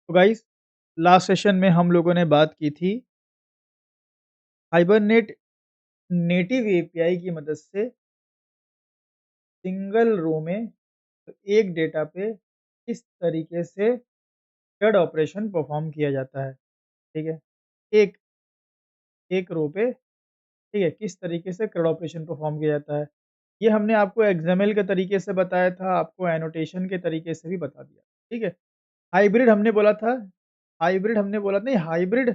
तो guys last session में हम लोगों ने बात की थी हाइबरनेट नेटिव एपीआई की मदद से सिंगल रो में एक डेटा पे किस तरीके से थ्रेड ऑपरेशन परफॉर्म किया जाता है। ठीक है, एक एक रो पे ठीक है किस तरीके से CRUD ऑपरेशन परफॉर्म किया जाता है। ये हमने आपको एक्सएमएल के तरीके से बताया था, आपको एनोटेशन के तरीके से भी बता दिया। ठीक है, हाइब्रिड हमने बोला था हाइब्रिड हमने बोला नहीं हाइब्रिड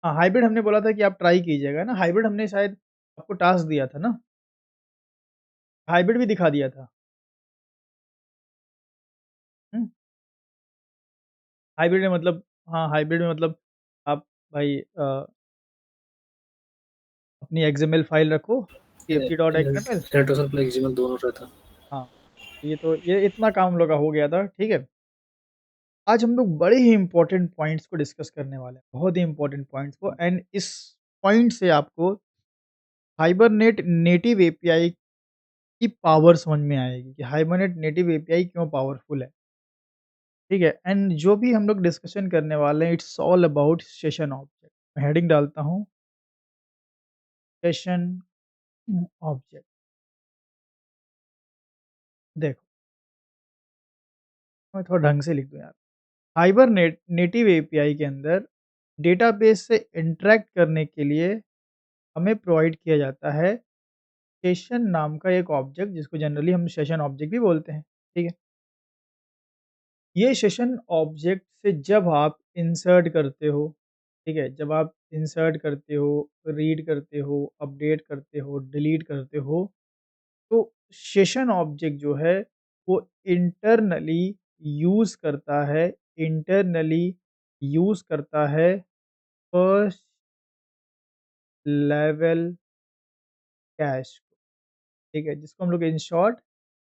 हाँ, हाइब्रिड हमने बोला था कि आप ट्राई कीजिएगा ना, हाइब्रिड हमने शायद आपको टास्क दिया था ना, हाइब्रिड भी दिखा दिया था। हुँ, हाइब्रिड में मतलब हाँ, हाइब्रिड में मतलब आप भाई अपनी एक्सएमएल फाइल रखो, pft.xml। रेट्रोसल प्लस एक्सएमएल दोनों रहता। हाँ, ये इतना काम हम लोग का हो गया था, ठीक है। आज हम लोग बड़े ही इम्पोर्टेंट पॉइंट्स को डिस्कस करने वाले हैं, बहुत ही इम्पोर्टेंट पॉइंट्स को एंड इस पॉइंट से आपको हाइबरनेट नेटिव एपीआई की पावर समझ में आएगी कि हाइबरनेट नेटिव एपीआई क्यों पावरफुल है। ठीक है, एंड जो भी हम लोग डिस्कशन करने वाले हैं it's all about session object. मैं हेडिंग डालता हूँ सेशन ऑब्जेक्ट। देखो, मैं थोड़ा ढंग से लिख दूँ यार। हाइबरनेट नेटिव एपीआई के अंदर डेटाबेस से इंटरैक्ट करने के लिए हमें प्रोवाइड किया जाता है सेशन नाम का एक ऑब्जेक्ट जिसको जनरली हम सेशन ऑब्जेक्ट भी बोलते हैं। ठीक है, ये सेशन ऑब्जेक्ट से जब आप इंसर्ट करते हो, ठीक है, जब आप इंसर्ट करते हो, रीड करते हो, अपडेट करते हो, डिलीट करते हो, तो सेशन ऑब्जेक्ट जो है वो इंटरनली यूज़ करता है इंटरनली यूज़ करता है फर्स्ट लेवल कैश को, ठीक है, जिसको हम लोग इन शॉर्ट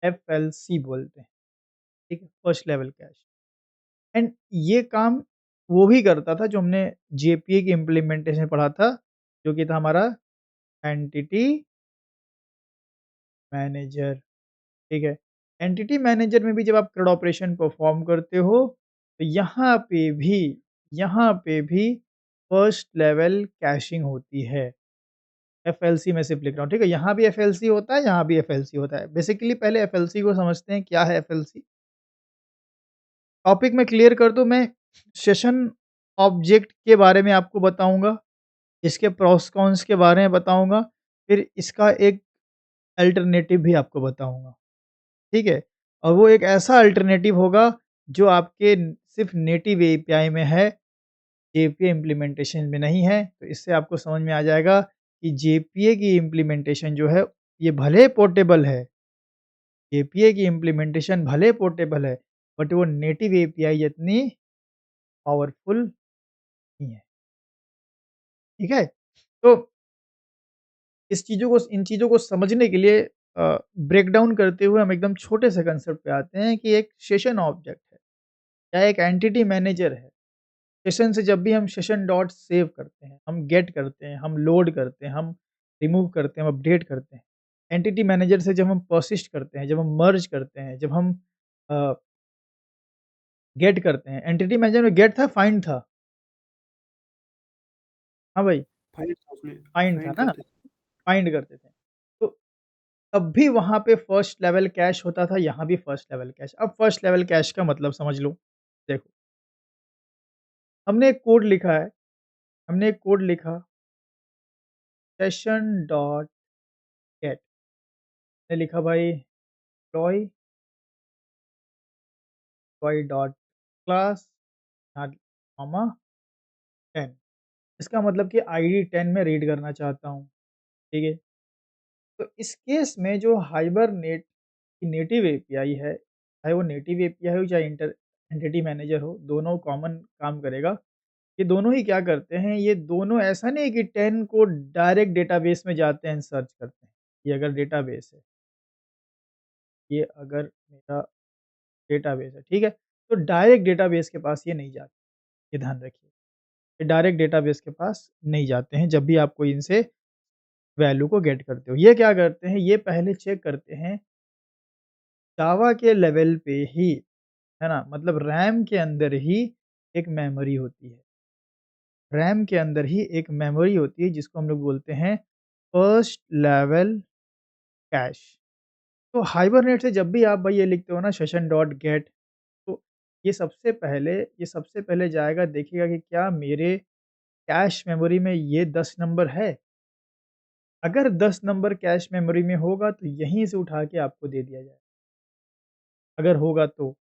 एफएलसी बोलते हैं। ठीक है, फर्स्ट लेवल कैश। एंड ये काम वो भी करता था जो हमने जेपीए की इम्प्लीमेंटेशन में पढ़ा था, जो कि था हमारा एंटिटी मैनेजर। ठीक है, एंटिटी मैनेजर में भी जब आप CRUD ऑपरेशन परफॉर्म करते हो, तो यहाँ पे भी फर्स्ट लेवल कैशिंग होती है। एफएलसी में सिर्फ लिख रहा हूँ, ठीक है? यहाँ भी एफएलसी होता है, यहाँ भी एफएलसी होता है। बेसिकली पहले एफएलसी को समझते हैं, क्या है एफएलसी? टॉपिक मैं क्लियर कर दूँ, मैं सेशन ऑब्जेक्ट के बारे में आपको बताऊँगा, इसके प्रोस कॉन्स के बारे में बताऊँगा, फिर इसका एक अल्टरनेटिव भी आपको बताऊँगा, ठीक है? और वो एक ऐसा अल्टरनेटिव होगा जो आपके सिर्फ़ नेटिव एपीआई में है, जेपीए इम्प्लीमेंटेशन में नहीं है। तो इससे आपको समझ में आ जाएगा कि जेपीए की इम्प्लीमेंटेशन जो है, ये भले पोर्टेबल है, जेपीए की इम्प्लीमेंटेशन भले पोर्टेबल है, बट वो नेटिव एपीआई जितनी पावरफुल नहीं है, ठीक है? तो इन चीज़ों को समझने के लिए ब्रेक डाउन करते हुए हम एकदम छोटे से कांसेप्ट पे आते हैं कि एक सेशन ऑब्जेक्ट है या एक एंटिटी मैनेजर है। सेशन से जब भी हम सेशन डॉट सेव करते हैं, हम गेट करते हैं, हम लोड करते हैं, हम रिमूव करते हैं, हम अपडेट करते हैं। एंटिटी मैनेजर से जब हम पर्सिस्ट करते हैं, जब हम मर्ज करते हैं, जब हम अ, गेट करते हैं। एंटिटी मैनेजर में गेट था, फाइंड था। हाँ भाई, फाइंड था उसमें, फाइंड था फाइंड ना? करते थे। फाइंड करते थे। तो तब भी वहाँ पे फर्स्ट लेवल कैश होता था, यहाँ भी फर्स्ट लेवल कैश। अब फर्स्ट लेवल कैश का मतलब समझ लो। देखो, हमने एक कोड लिखा है, हमने एक कोड लिखा सेशन डॉट गेट। ने लिखा भाई employee employee dot class comma 10। इसका मतलब कि आईडी 10 में रीड करना चाहता हूँ, ठीक है? तो इस केस में जो हाइबरनेट की नेटिव एपीआई है, चाहे वो नेटिव एपीआई हो चाहे इंटर एंटिटी मैनेजर हो, दोनों कॉमन काम करेगा। ये दोनों ही क्या करते हैं, ये दोनों ऐसा नहीं है कि 10 को डायरेक्ट डेटाबेस में जाते हैं, सर्च करते हैं। ये अगर डेटाबेस है, ये अगर मेरा डेटाबेस है, ठीक है? तो डायरेक्ट डेटाबेस के पास ये नहीं जाते, ये ध्यान रखिए। ये डायरेक्ट डेटाबेस के पास नहीं जाते हैं जब भी आप कोई इनसे वैल्यू को गेट करते हो। ये क्या करते हैं, ये पहले चेक करते हैं जावा के लेवल पे ही, है ना? मतलब रैम के अंदर ही एक मेमोरी होती है। रैम के अंदर ही एक मेमोरी होती है जिसको हम लोग बोलते हैं फर्स्ट लेवल कैश। तो हाइबरनेट से जब भी आप भाई ये लिखते हो ना सेशन डॉट गेट, तो ये सबसे पहले जाएगा देखेगा कि क्या मेरे कैश मेमोरी में ये 10 नंबर है? अगर 10 नंबर कैश मेमोरी में होगा तो यहीं से उठा के आपको दे दिया जाएगा, अगर होगा तो।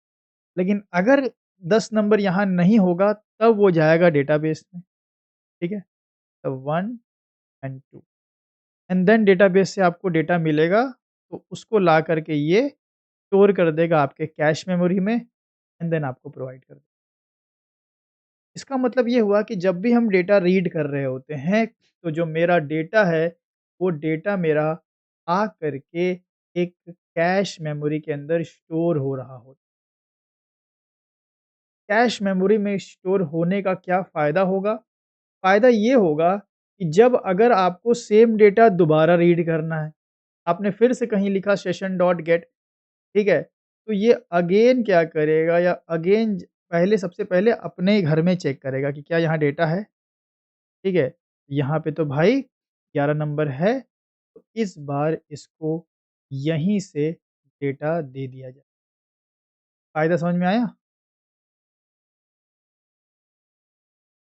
लेकिन अगर 10 नंबर यहाँ नहीं होगा तब वो जाएगा डेटाबेस में, ठीक है? तो 1 एंड 2 एंड देन डेटाबेस से आपको डेटा मिलेगा, तो उसको ला कर के ये स्टोर कर देगा आपके कैश मेमोरी में एंड देन आपको प्रोवाइड कर देगा। इसका मतलब ये हुआ कि जब भी हम डेटा रीड कर रहे होते हैं, तो जो मेरा डेटा है, वो डेटा मेरा आ करके एक कैश मेमोरी के अंदर स्टोर हो रहा होता है। कैश मेमोरी में स्टोर होने का क्या फ़ायदा होगा? फ़ायदा ये होगा कि जब अगर आपको सेम डेटा दोबारा रीड करना है, आपने फिर से कहीं लिखा सेशन डॉट गेट, ठीक है? तो ये अगेन क्या करेगा या अगेन पहले सबसे पहले अपने ही घर में चेक करेगा कि क्या यहाँ डेटा है? ठीक है? यहाँ पे तो भाई 11 नंबर है, तो इस बार इसको यहीं से डेटा दे दिया जाए। फ़ायदा समझ में आया?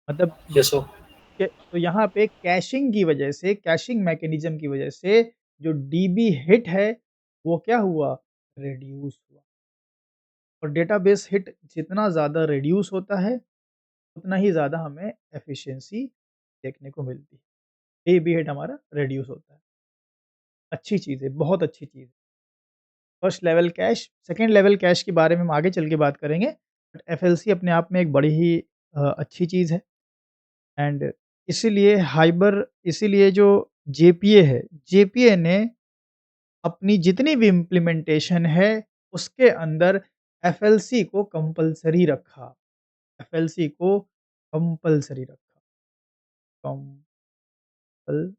मतलब यस सर। तो यहाँ पे कैशिंग मैकेनिज़्म की वजह से जो डीबी हिट है, वो क्या हुआ? रिड्यूस हुआ और डेटाबेस हिट जितना ज़्यादा रिड्यूस होता है, उतना ही ज़्यादा हमें एफिशिएंसी देखने को मिलती है। डीबी हिट हमारा रिड्यूस होता है। अच्छी चीज़ है, बहुत अच्छी चीज़ है। First level cash, second level cache के बारे में हम आगे चल के बात करेंगे। बट एफएलसी अपने आप में एक बड़ी ही अच्छी चीज़ है एंड इसीलिए जो जेपीए है, जेपीए ने अपनी जितनी भी इम्प्लीमेंटेशन है, उसके अंदर एफएलसी को कंपल्सरी रखा। एफएलसी को कंपल्सरी रखा, कंपल्सरी।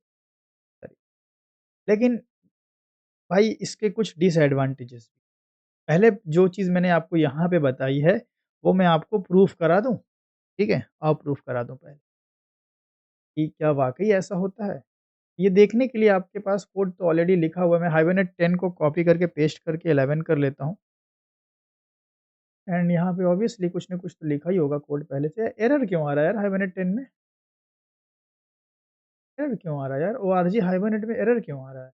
लेकिन भाई इसके कुछ डिसएडवांटेजेस भी। पहले जो चीज़ मैंने आपको यहाँ पे बताई है, वो मैं आपको प्रूफ करा दूँ, ठीक है? आओ प्रूफ करा दूँ पहले, कि क्या वाक़ई ऐसा होता है? ये देखने के लिए आपके पास कोड तो ऑलरेडी लिखा हुआ है, मैं हाइबरनेट 10 को कॉपी करके पेस्ट करके 11 कर लेता हूँ एंड यहाँ पे ऑब्वियसली कुछ न कुछ तो लिखा ही होगा कोड पहले से। एरर क्यों आ रहा है यार हाइबरनेट 10 में? एरर क्यों आ रहा है यार? ओआरजी हाइबरनेट में एरर क्यों आ रहा है?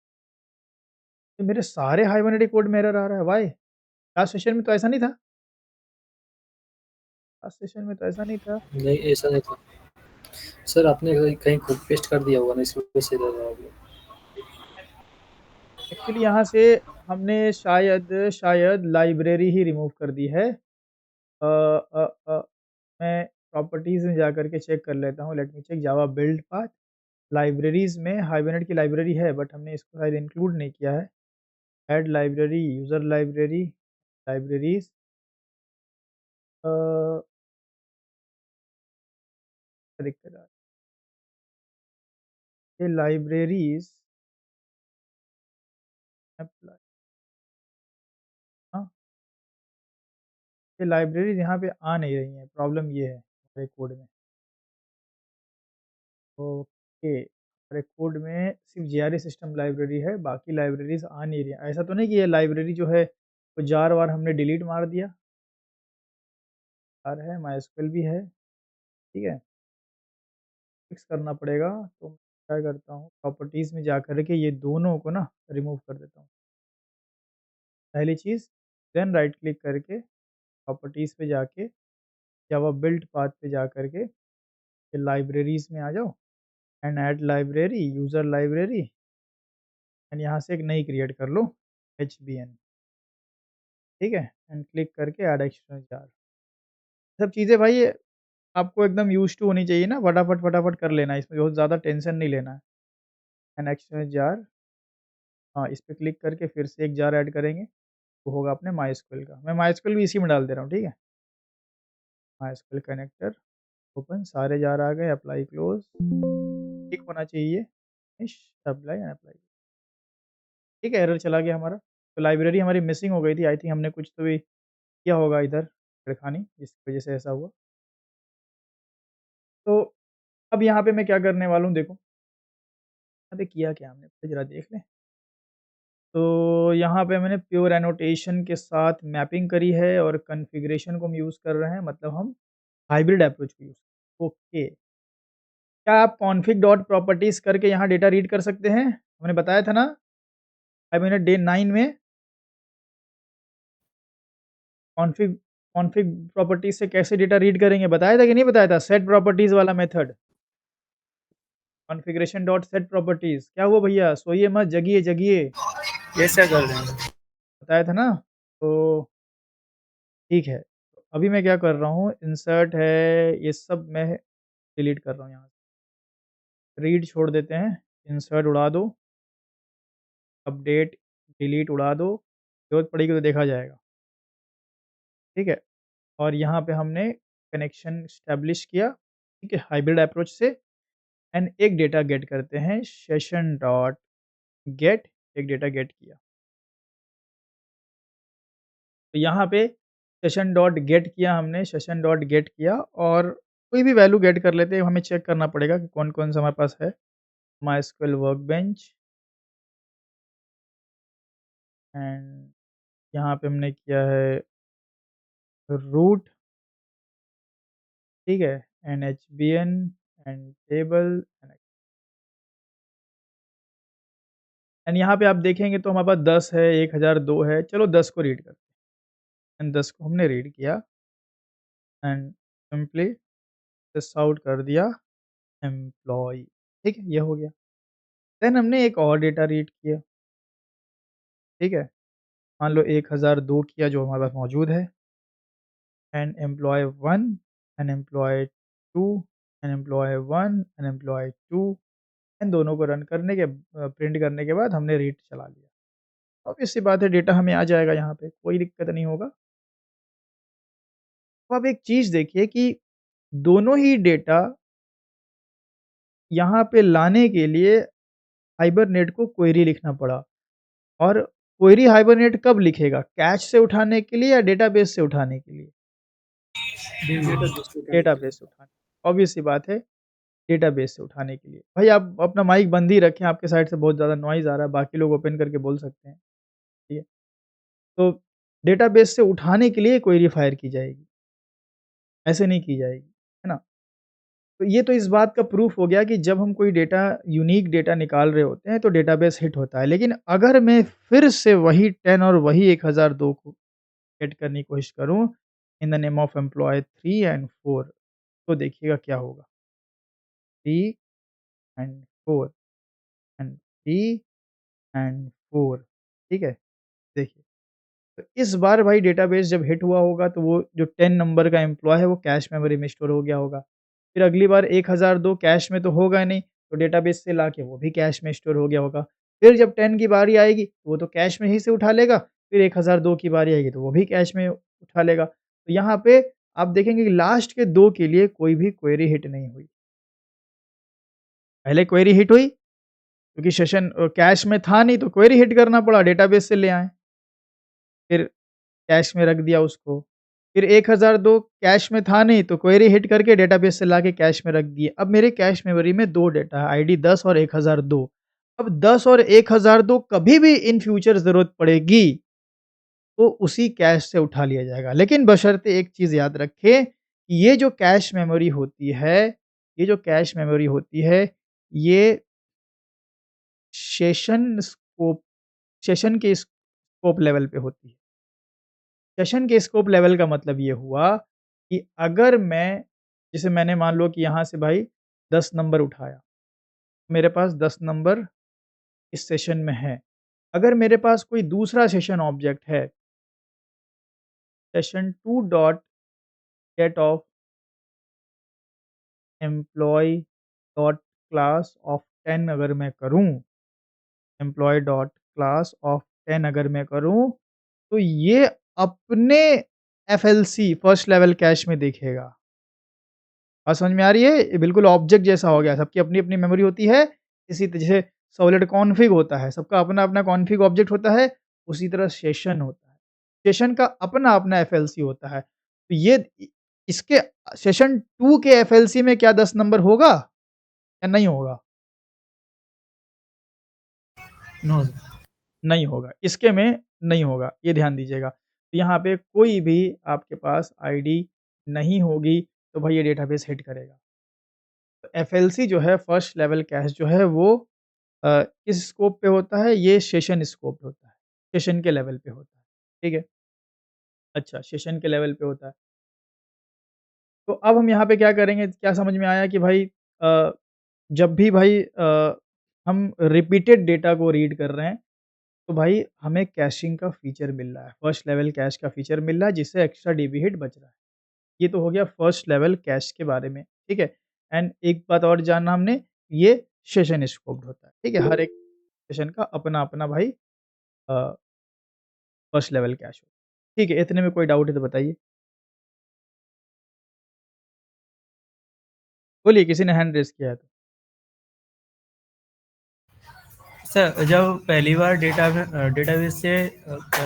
तो मेरे सारे हाइबरनेट कोड में एरर आ रहा है, व्हाई? लास्ट सेशन में तो ऐसा नहीं था। लास्ट सेशन में तो ऐसा नहीं था। नहीं, ऐसा नहीं था। सर आपने कहीं कहीं कॉपी पेस्ट कर दिया होगा ना, इस वजह से इधर आ गया। एक्चुअली यहाँ से हमने शायद लाइब्रेरी ही रिमूव कर दी है। मैं प्रॉपर्टीज़ में जाकर के चेक कर लेता हूँ, let me check Java build path. Libraries में हाइबरनेट की लाइब्रेरी है बट हमने इसको शायद इंक्लूड नहीं किया है। Add library, user library, libraries uh, क्या दिक्कत आ रही है? ये लाइब्रेरीज़ अप्लाई, हाँ, ये लाइब्रेरीज़ यहाँ पे आ नहीं रही हैं, प्रॉब्लम ये है हमारे कोड में। ओके, हमारे कोड में सिर्फ़ जेआरई सिस्टम लाइब्रेरी है, बाकी लाइब्रेरीज़ आ नहीं रही हैं। ऐसा तो नहीं कि ये लाइब्रेरी जो है, वो जार-वार हमने डिलीट मार दिया? जार है, माइस्क्ल भी है, ठीक है? फिक्स करना पड़ेगा, तो मैं क्या करता हूँ प्रॉपर्टीज़ में जाकर के ये दोनों को ना रिमूव कर देता हूँ। पहली चीज़, देन राइट क्लिक करके प्रॉपर्टीज़ पे जाके जावा बिल्ड पाथ पे जाकर के ये लाइब्रेरीज़ में आ जाओ and add library, user library and यहाँ से एक नई क्रिएट कर लो एचबीएन, ठीक है? एंड क्लिक करके ऐड एक्सटर्नल जार। सब चीज़ें भाई आपको एकदम यूज़्ड टू होनी चाहिए ना, फटाफट कर लेना है, इसमें बहुत ज़्यादा टेंशन नहीं लेना है। एंड एक्सटर्नल जार, हाँ, इस पे क्लिक करके फिर से एक जार ऐड करेंगे, वो होगा अपने माइस्क्ल का। मैं माइस्क्ल भी इसी में डाल दे रहा हूँ, ठीक है? माइस्क्ल कनेक्टर ओपन, सारे जार आ गए, अप्लाई क्लोज़, ठीक होना चाहिए, फिनिश, अप्लाई एंड अप्लाई। ठीक है, एरर चला गया हमारा। तो लाइब्रेरी हमारी मिसिंग हो गई थी, आई थिंक हमने कुछ तो भी किया होगा इधर छेड़खानी, जिसकी वज़ह से ऐसा हुआ। तो अब यहाँ पे मैं क्या करने वाला हूँ देखो, यहाँ पे किया क्या हमने ज़रा देख लें। तो यहाँ पे मैंने प्योर एनोटेशन के साथ मैपिंग करी है और कॉन्फ़िगरेशन को हम यूज़ कर रहे हैं, मतलब हम हाइब्रिड अप्रोच को यूज़ ओके। क्या आप कॉन्फिग डॉट प्रॉपर्टीज़ करके यहाँ डेटा रीड कर सकते हैं? हमने बताया था ना 5 मिनट डे 9 में कॉन्फिग कॉन्फिग प्रॉपर्टीज़ से कैसे डेटा रीड करेंगे, बताया था कि नहीं बताया था? सेट प्रॉपर्टीज़ वाला method. Configuration dot set properties. क्या हुआ भैया? सोइए मत, जगिए, जगिए। कैसे कर रहे हैं? बताया था ना? तो ठीक है। अभी मैं क्या कर रहा हूँ, इंसर्ट है, ये सब मैं डिलीट कर रहा हूँ यहाँ से। रीड छोड़ देते हैं, इंसर्ट उड़ा दो, अपडेट, डिलीट उड़ा दो, ज़रूरत पड़ेगी तो देखा जाएगा। ठीक है? और यहाँ पे हमने कनेक्शन एस्टेब्लिश किया, ठीक है? हाइब्रिड अप्रोच से एंड एक डेटा गेट करते हैं, सेशन डॉट गेट, एक डेटा गेट किया। तो यहाँ पे सेशन डॉट गेट किया हमने, सेशन डॉट गेट किया और कोई भी वैल्यू गेट कर लेते हैं, हमें चेक करना पड़ेगा कि कौन-कौन सा हमारे पास है। माइस्क्ल वर्कबेंच एंड यहाँ पे हमने किया है रूट, ठीक है? एनएचबीएन एंड टेबल एंड यहाँ पे आप देखेंगे तो हमारे पास 10 है, 1002 है, चलो 10 को रीड करते हैं एंड 10 को हमने रीड किया एंड सिंपली दिस आउट कर दिया एम्प्लॉयी, ठीक है? ये हो गया। देन हमने एक और डेटा रीड किया, ठीक है? मान लो 1002 किया जो हमारे पास मौजूद है and employee 1 and employee 2 and employee 1 and employee 2 इन दोनों को रन करने के प्रिंट करने के बाद हमने रीड चला लिया। ऑब्वियस सी बात है डेटा हमें आ जाएगा यहाँ पे, कोई दिक्कत नहीं होगा। तो अब एक चीज़ देखिए कि दोनों ही डेटा यहाँ पे लाने के लिए हाइबरनेट को क्वेरी लिखना पड़ा और क्वेरी हाइबरनेट कब लिखेगा? कैश से उठाने के लिए या डेटाबेस से उठाने के लिए? डेटाबेस से उठाने के लिए। डेटाबेस से उठाने, ऑब्वियस सी बात है, डेटाबेस से उठाने के लिए। भाई आप अपना माइक बंद ही रखें, आपके साइड से बहुत ज़्यादा नॉइज़ आ रहा है, बाकी लोग ओपन करके बोल सकते हैं, ठीक है? तो डेटाबेस से उठाने के लिए क्वेरी फायर की जाएगी, ऐसे नहीं की जाएगी, है ना? तो ये तो इस बात का प्रूफ हो गया कि जब हम कोई डेटा यूनिक डेटा निकाल रहे होते हैं तो डेटाबेस हिट होता है। लेकिन अगर मैं फिर से वही 10 और वही 1002 को गेट करने की कोशिश करूँ in the name of employee 3 and 4 तो देखिएगा क्या होगा। 3 एंड 4 एंड 3 एंड 4 ठीक है? देखिए, तो इस बार भाई डेटाबेस जब हिट हुआ होगा तो वो जो 10 नंबर का एम्प्लॉयी है वो कैश मेमोरी में स्टोर हो गया होगा। फिर अगली बार 1002 कैश में तो होगा नहीं, तो डेटाबेस से लाके वो भी कैश में स्टोर हो गया होगा। फिर जब 10 की बारी आएगी, तो वो तो कैश में ही से उठा लेगा, फिर 1002 की बारी आएगी तो वो भी कैश में उठा लेगा। तो यहाँ पे आप देखेंगे कि लास्ट के 2 के लिए कोई भी क्वेरी हिट नहीं हुई। पहले क्वेरी हिट हुई क्योंकि सेशन कैश में था नहीं तो क्वेरी हिट करना पड़ा, डेटाबेस से ले आए। फिर कैश में रख दिया उसको। फिर 1002 कैश में था नहीं तो क्वेरी हिट करके डेटाबेस से लाके कैश में रख दिए। अब मेरे कैश मेमोरी में 2 डेटा है आईडी 10 और 1002। अब 10 और 1002 कभी भी इन फ्यूचर ज़रूरत पड़ेगी, तो उसी कैश से उठा लिया जाएगा। लेकिन बशर्ते एक चीज़ याद रखें, ये जो कैश मेमोरी होती है, ये जो कैश मेमोरी होती है, ये सेशन स्कोप सेशन के स्कोप लेवल पे होती है। सेशन के स्कोप लेवल का मतलब ये हुआ कि अगर मैं जैसे मैंने मान लो कि यहाँ से भाई 10 नंबर उठाया, मेरे पास 10 नंबर इस सेशन में है। अगर मेरे पास कोई दूसरा सेशन ऑब्जेक्ट है, session 2 dot gate of employee dot class of 10 अगर मैं करूँ, एम्प्लॉयी डॉट क्लास ऑफ 10 अगर मैं करूँ, तो ये अपने एफएलसी फर्स्ट लेवल कैश में देखेगा। बात समझ में आ रही है? ये बिल्कुल ऑब्जेक्ट जैसा हो गया, सबकी अपनी-अपनी मेमोरी होती है, इसी त जैसे सॉलिड कॉन्फ़िग होता है, सबका अपना-अपना कॉन्फ़िग ऑब्जेक्ट होता है, उसी तरह सेशन होता है। सेशन का अपना-अपना एफएलसी होता है। तो ये इसके सेशन 2 के एफएलसी में क्या 10 नंबर होगा या नहीं होगा? नो। नहीं होगा, इसके में नहीं होगा, ये ध्यान दीजिएगा। तो यहाँ पे कोई भी आपके पास आईडी नहीं होगी, तो भाई ये डेटाबेस हिट करेगा। तो एफएलसी जो है फर्स्ट लेवल कैश जो है वो किस स्कोप पे होता है? ये सेशन स्कोप पे होता है, सेशन के लेवल पे होता है, ठीक है? अच्छा, सेशन के लेवल पे होता है। तो अब हम यहाँ पे क्या करेंगे, क्या समझ में आया कि भाई जब भी भाई हम रिपीटेड डेटा को रीड कर रहे हैं, तो भाई हमें कैशिंग का फीचर मिल रहा है, फर्स्ट लेवल कैश का फीचर मिल रहा है जिससे एक्स्ट्रा डीबी हिट बच रहा है। ये तो हो गया फर्स्ट लेवल कैश के बारे में, ठीक है? एंड एक बात और जानना हमने, ये सेशन स्कोप्ड होता है, ठीक है? हर एक सेशन का अपना-अपना भाई अ, फर्स्ट लेवल कैश होता है। ठीक है, इतने में कोई डाउट है तो बताइए? बोलिए किसी ने हैंड रेज़ किया है तो। सर जब पहली बार डेटाबेस से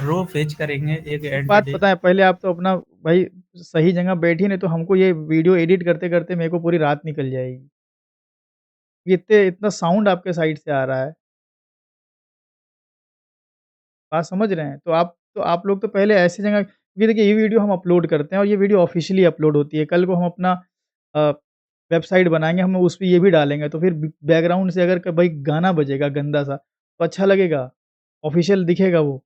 रो फेच करेंगे एक एक बात एंटिटी। बताएँ पहले आप तो अपना भाई सही जगह बैठिए नहीं तो हमको ये वीडियो एडिट करते-करते मेरे को पूरी रात निकल जाएगी। ये इतना साउंड आपके साइड से आ रहा है, बात समझ रहे हैं? तो आप लोग तो पहले ऐसी जगह क्योंकि देखिए ये वीडियो हम अपलोड करते हैं और ये वीडियो ऑफ़िशियली अपलोड होती है। कल को हम अपना अ, वेबसाइट बनाएँगे, हम उसपे ये भी डालेंगे तो फिर बैकग्राउंड से अगर क भाई गाना बजेगा गंदा-सा, तो अच्छा लगेगा? ऑफ़िशियल दिखेगा वो?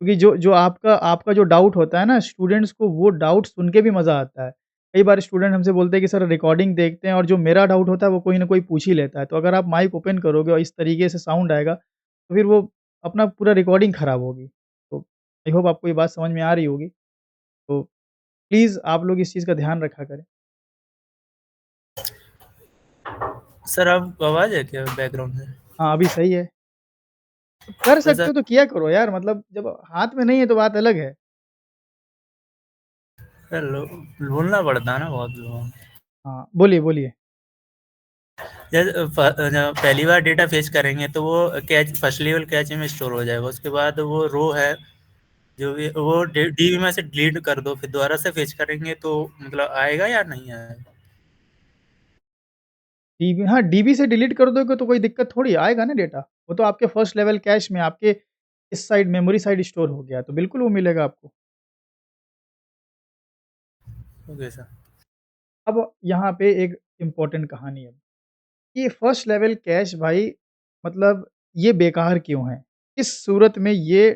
क्योंकि जो जो आपका आपका जो डाउट होता है ना स्टूडेंट्स को वो डाउट सुन के भी मज़ा आता है। कई बार स्टूडेंट हमसे बोलते हैं कि सर रिकॉर्डिंग देखते हैं और जो मेरा डाउट होता है वो कोई न कोई पूछ ही लेता है। तो अगर आप माइक ओपन करोगे और इस तरीके से साउंड आएगा, तो फिर वो अपना पूरा रिकॉर्डिंग खराब होगी। तो आई होप आपको ये बात समझ में आ रही होगी। तो प्लीज़ आप लोग इस चीज़ का ध्यान रखा करें। सर आपको आवाज़ है क्या बैकग्राउंड में? हाँ, अभी सही है। तो कर तो सकते सर हो तो किया करो यार मतलब जब हाथ में नहीं है तो बात अलग है। सर बोलना पड़ता है ना बहुत लोगों को। हाँ, बोलिए, बोलिए। जैसे पहली बार डेटा फेच करेंगे तो वो कैच फर्स्ट लेवल कैच में स्टोर हो जाएगा। उसके बाद वो रो है जो भी वो डीबी में से डिलीट कर दो, फिर दोबारा से फेच करेंगे तो मतलब आएगा या नहीं आएगा? डीबी हाँ, डीबी से डिलीट कर दोगे तो कोई दिक्कत थोड़ी है, आएगा ना डेटा। वो तो आपके फर्स्ट लेवल कैश में आपके इस साइड मेमोरी साइड स्टोर हो गया, तो बिल्कुल वो मिलेगा आपको। Okay sir. अब यहाँ पे एक इम्पोर्टेंट कहानी है, ये फर्स्ट लेवल कैश भाई मतलब ये बेकार क्यों है? किस सूरत में ये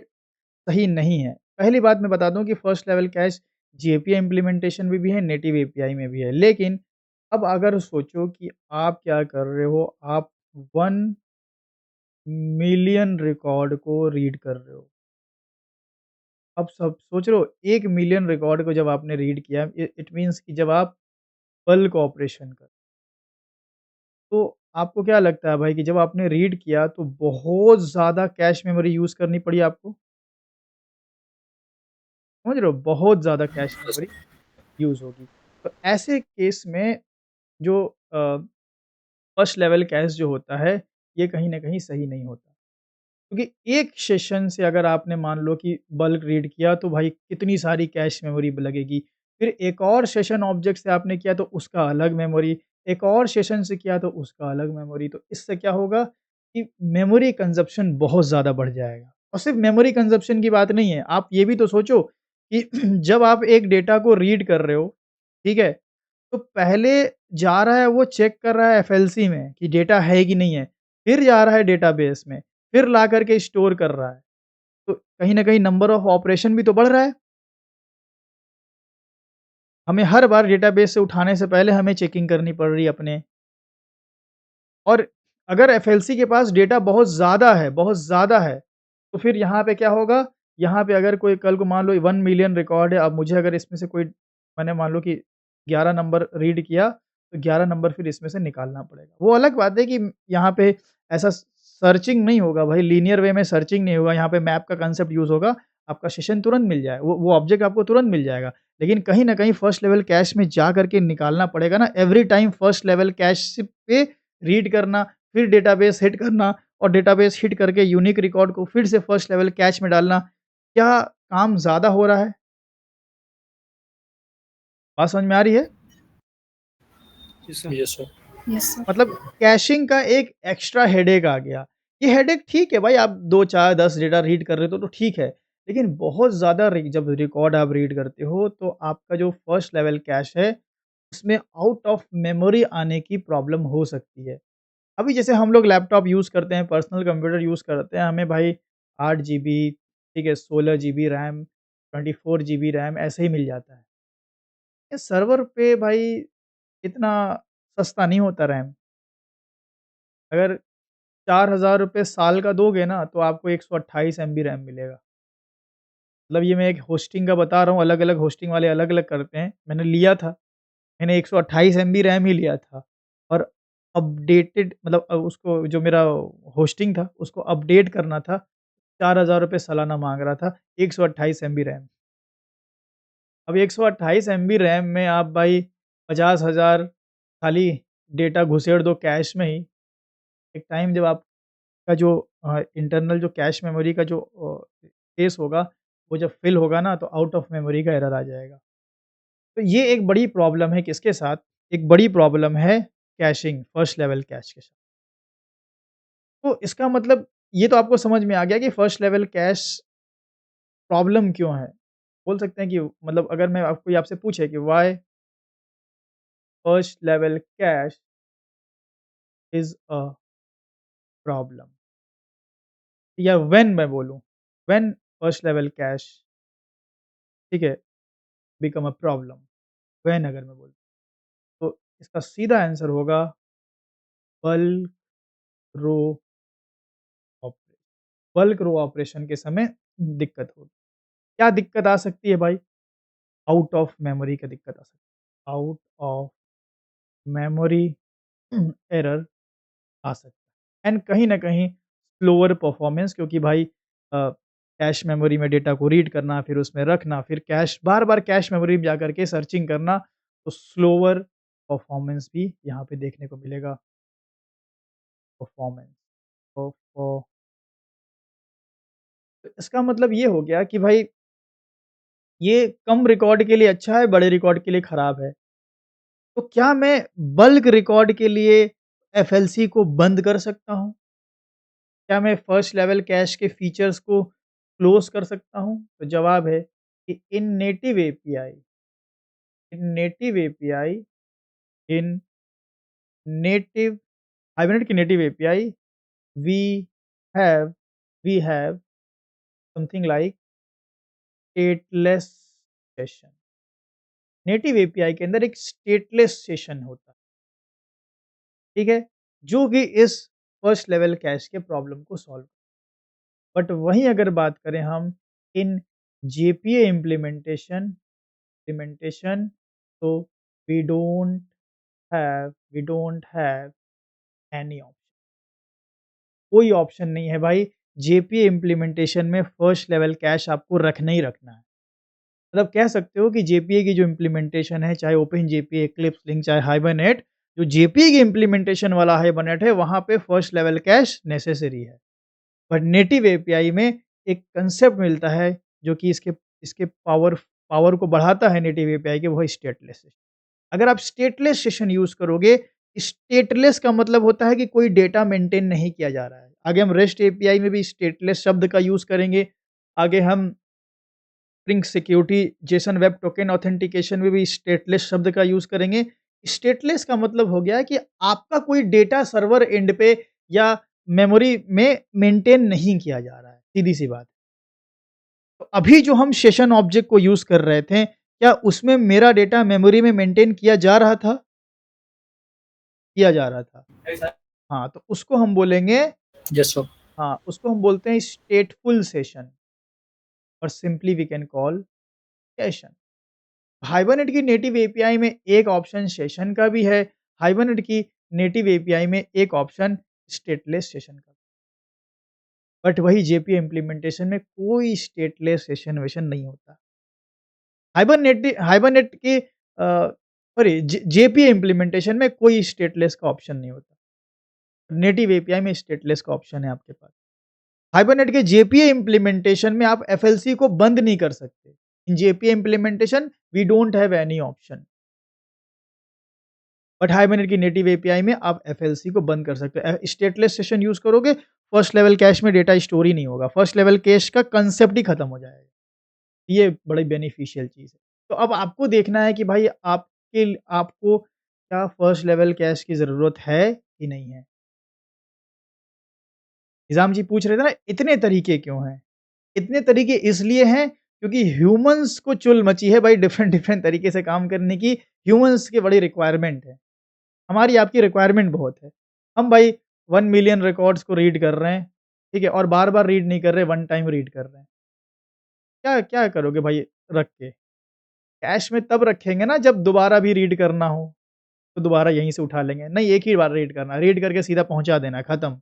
सही नहीं है? पहली बात मैं बता दूँ कि फर्स्ट लेवल कैश जेपीआई इम्प्लीमेंटेशन में भी है, नेटिव एपीआई में भी है। लेकिन अब अगर सोचो कि आप क्या कर रहे हो, आप 1 मिलियन रिकॉर्ड को रीड कर रहे हो। अब सब सोच रहे हो 1 मिलियन रिकॉर्ड को जब आपने रीड किया इट मीन्स कि जब आप बल्क ऑपरेशन कर तो आपको क्या लगता है भाई कि जब आपने रीड किया तो बहुत ज़्यादा कैश मेमोरी यूज़ करनी पड़ी आपको? समझ रहे हो? बहुत ज़्यादा कैश मेमोरी यूज़ होगी। तो ऐसे केस में जो फर्स्ट लेवल कैश जो होता है, ये कहीं न कहीं सही नहीं होता। क्योंकि एक सेशन से अगर आपने मान लो कि बल्क रीड किया तो भाई कितनी सारी कैश मेमोरी लगेगी। फिर एक और सेशन ऑब्जेक्ट से आपने किया तो उसका अलग मेमोरी, एक और सेशन से किया तो उसका अलग मेमोरी। तो इससे क्या होगा कि मेमोरी कंज़प्शन बहुत ज़्यादा बढ़ जाएगा। और सिर्फ़ मेमोरी कंज़प्शन की बात नहीं है, आप ये भी तो सोचो कि जब आप एक डेटा को रीड कर रहे हो, ठीक है? तो पहले जा रहा है वो चेक कर रहा है एफएलसी में कि डेटा है कि नहीं है, फिर जा रहा है डेटाबेस में, फिर ला कर के स्टोर कर रहा है। तो कहीं न कहीं नंबर ऑफ ऑपरेशन भी तो बढ़ रहा है। हमें हर बार डेटाबेस से उठाने से पहले हमें चेकिंग करनी पड़ रही है अपने और अगर एफएलसी के पास डेटा बहुत ज़्यादा है, तो फिर यहाँ पे क्या होगा, यहाँ पे अगर कोई कल को मान लो 1 मिलियन रिकॉर्ड है, अब मुझे अगर इसमें से कोई मैंने मान लो कि 11 नंबर रीड किया, तो 11 नंबर फिर इसमें से निकालना पड़ेगा। वो अलग बात है कि यहाँ पे ऐसा सर्चिंग नहीं होगा भाई, लीनियर वे में सर्चिंग नहीं होगा, यहाँ पे मैप का कांसेप्ट यूज़ होगा, आपका सेशन तुरंत मिल जाए वो ऑब्जेक्ट आपको तुरंत मिल जाएगा। लेकिन कहीं न कहीं फर्स्ट लेवल कैश में जा कर के निकालना पड़ेगा ना, every time first level cash पे रीड करना, फिर डेटाबेस हिट करना और डेटाबेस हिट करके यूनिक रिकॉर्ड को फिर से फर्स्ट लेवल कैच में डालना, क्या काम ज़्यादा हो रहा है? बात समझ में आ रही है? Yes sir. Yes sir. मतलब कैशिंग का एक एक्स्ट्रा हेडेक आ गया। ये हेडेक ठीक है भाई, आप 2, 4, 10 डेटा रीड कर रहे हो तो ठीक है। लेकिन बहुत ज़्यादा जब रिकॉर्ड आप रीड करते हो तो आपका जो फर्स्ट लेवल कैश है, उसमें आउट ऑफ मेमोरी आने की प्रॉब्लम हो सकती है। अभी जैसे हम लोग लैपटॉप यूज़ करते हैं, पर्सनल कंप्यूटर यूज़ करते हैं, हमें भाई 8 जीबी, ठीक है, 16 जीबी रैम, 24 जीबी रैम ऐसे ही मिल जाता है। ये सर्वर पे भाई इतना सस्ता नहीं होता रैम। अगर ₹4000 साल का दोगे ना, तो आपको 128 एमबी रैम मिलेगा। मतलब ये मैं एक होस्टिंग का बता रहा हूँ, अलग-अलग होस्टिंग वाले अलग-अलग करते हैं। मैंने लिया था, मैंने 128 एमबी रैम ही लिया था और अपडेटेड मतलब उसको जो मेरा होस्टिंग था, उसको अपडेट करना था, ₹4000 सालाना माँग रहा था, 128 एमबी रैम। अब 128 एमबी रैम में आप भाई 50,000 खाली डेटा घुसेड़ दो कैश में ही, एक टाइम जब आपका जो इंटरनल जो कैश मेमोरी का जो स्पेस होगा, वो जब फिल होगा ना, तो आउट ऑफ मेमोरी का एरर आ जाएगा। तो ये एक बड़ी प्रॉब्लम है किसके साथ? एक बड़ी प्रॉब्लम है कैशिंग, फर्स्ट लेवल कैश के साथ। तो इसका मतलब ये तो आपको समझ में आ गया कि फर्स्ट लेवल कैश प्रॉब्लम क्यों है? बोल सकते हैं कि मतलब अगर मैं आप कोई आपसे पूछे कि why first level cash is a problem या व्हेन मैं बोलूँ, व्हेन फर्स्ट लेवल कैश, ठीक है, बिकम अ प्रॉब्लम, व्हेन अगर मैं बोलूँ, तो इसका सीधा आंसर होगा bulk row operation. Bulk row operation के समय दिक्कत होगी। क्या दिक्कत आ सकती है भाई? आउट ऑफ मेमोरी का दिक्कत आ सकती है। आउट ऑफ मेमोरी एरर आ सकता है एंड कहीं न कहीं स्लोअर परफॉर्मेंस क्योंकि भाई कैश मेमोरी में डेटा को रीड करना, फिर उसमें रखना, फिर कैश बार-बार कैश मेमोरी में जाकर के सर्चिंग करना, तो स्लोअर परफॉर्मेंस भी यहाँ पे देखने को मिलेगा। परफॉर्मेंस परफॉ तो इसका मतलब ये हो गया कि भाई ये कम रिकॉर्ड के लिए अच्छा है, बड़े रिकॉर्ड के लिए खराब है। तो क्या मैं बल्क रिकॉर्ड के लिए एफएलसी को बंद कर सकता हूँ? क्या मैं फर्स्ट लेवल कैश के फीचर्स को क्लोज़ कर सकता हूँ? तो जवाब है कि इन इन नेटिव हाइबरनेट की native API we have we have something like stateless session. Native API के अंदर एक स्टेटलेस सेशन होता है, ठीक है? जो कि इस फर्स्ट लेवल कैश के प्रॉब्लम को सॉल्व बट वहीं अगर बात करें हम इन जेपीए इम्प्लीमेंटेशन तो we don't we don't have any option कोई ऑप्शन नहीं है भाई जेपीए इम्प्लीमेंटेशन में फर्स्ट लेवल कैश आपको रखना ही रखना है। मतलब कह सकते हो कि जेपीए की जो इम्प्लीमेंटेशन है चाहे ओपन जेपीए, एक्लिप्स, लिंक चाहे हाइबरनेट, जो जेपीए की इम्प्लीमेंटेशन वाला हाइबरनेट है वहाँ पे फर्स्ट लेवल कैश नेसेसरी है। बट नेटिव एपीआई में एक कंसेप्ट मिलता है जो कि इसके इसके पावर को बढ़ाता है नेटिव एपीआई के वो है स्टेटलेस सेशन। अगर आप स्टेटलेस सेशन यूज़ करोगे, स्टेटलेस का मतलब होता है कि कोई डेटा मेंटेन नहीं किया जा रहा है। आगे हम रेस्ट एपीआई में भी स्टेटलेस शब्द का यूज़ करेंगे। आगे हम spring security Jason web token authentication में भी स्टेटलेस शब्द का यूज़ करेंगे। स्टेटलेस का मतलब हो गया कि आपका कोई डेटा सर्वर एंड पे या मेमोरी में मेंटेन नहीं किया जा रहा है, सीधी-सी बात। तो अभी जो हम सेशन ऑब्जेक्ट को यूज़ कर रहे थे, क्या उसमें मेरा डेटा मेमोरी में मेंटेन किया जा रहा था? किया जा रहा था। हाँ, तो उसको हम बोलेंगे यस सर। हाँ, उसको हम बोलते हैं स्टेटफुल सेशन और simply we can call session. Hibernate की नेटिव एपीआई में एक ऑप्शन सेशन का भी है, हाइबरनेट की नेटिव एपीआई में एक ऑप्शन स्टेटलेस सेशन का। बट वही जेपीए इम्प्लीमेंटेशन में कोई स्टेटलेस सेशन वेशन नहीं होता। हाइबरनेट की सॉरी जेपीए इम्प्लीमेंटेशन में कोई स्टेटलेस का ऑप्शन नहीं होता। नेटिव एपीआई में स्टेटलेस का ऑप्शन है आपके पास। हाइबरनेट के जेपीए इम्प्लीमेंटेशन में आप एफएलसी को बंद नहीं कर सकते। In JPA implementation we don't have any option. But Hibernate की नेटिव एपीआई में आप एफएलसी को बंद कर सकते हो। स्टेटलेस सेशन यूज़ करोगे, फर्स्ट लेवल कैश में डेटा स्टोर ही नहीं होगा। फर्स्ट लेवल कैश का कांसेप्ट ही खत्म हो जाएगा। ये बड़ी बेनिफिशियल चीज़ है। तो अब आपको देखना है कि भाई आपको क्या फर्स्ट लेवल कैश की ज़रूरत है कि नहीं है? निज़ाम जी पूछ रहे थे ना इतने तरीके क्यों हैं? इतने तरीके इसलिए हैं क्योंकि ह्यूमन्स को चुल मची है भाई डिफरेंट डिफरेंट तरीके से काम करने की, ह्यूमन्स की बड़ी रिक्वायरमेंट है। हमारी आपकी रिक्वायरमेंट बहुत है। हम भाई 1 मिलियन रिकॉर्ड्स को रीड कर रहे हैं, ठीक है? और बार-बार रीड नहीं कर रहे, वन टाइम रीड कर रहे हैं। क्या क्या करोगे भाई रख के? कैश में तब रखेंगे ना जब दोबारा भी रीड करना हो, तो दोबारा यहीं से उठा लेंगे। नहीं, एक ही बार रीड करना है, रीड करके सीधा पहुँचा देना, खत्म।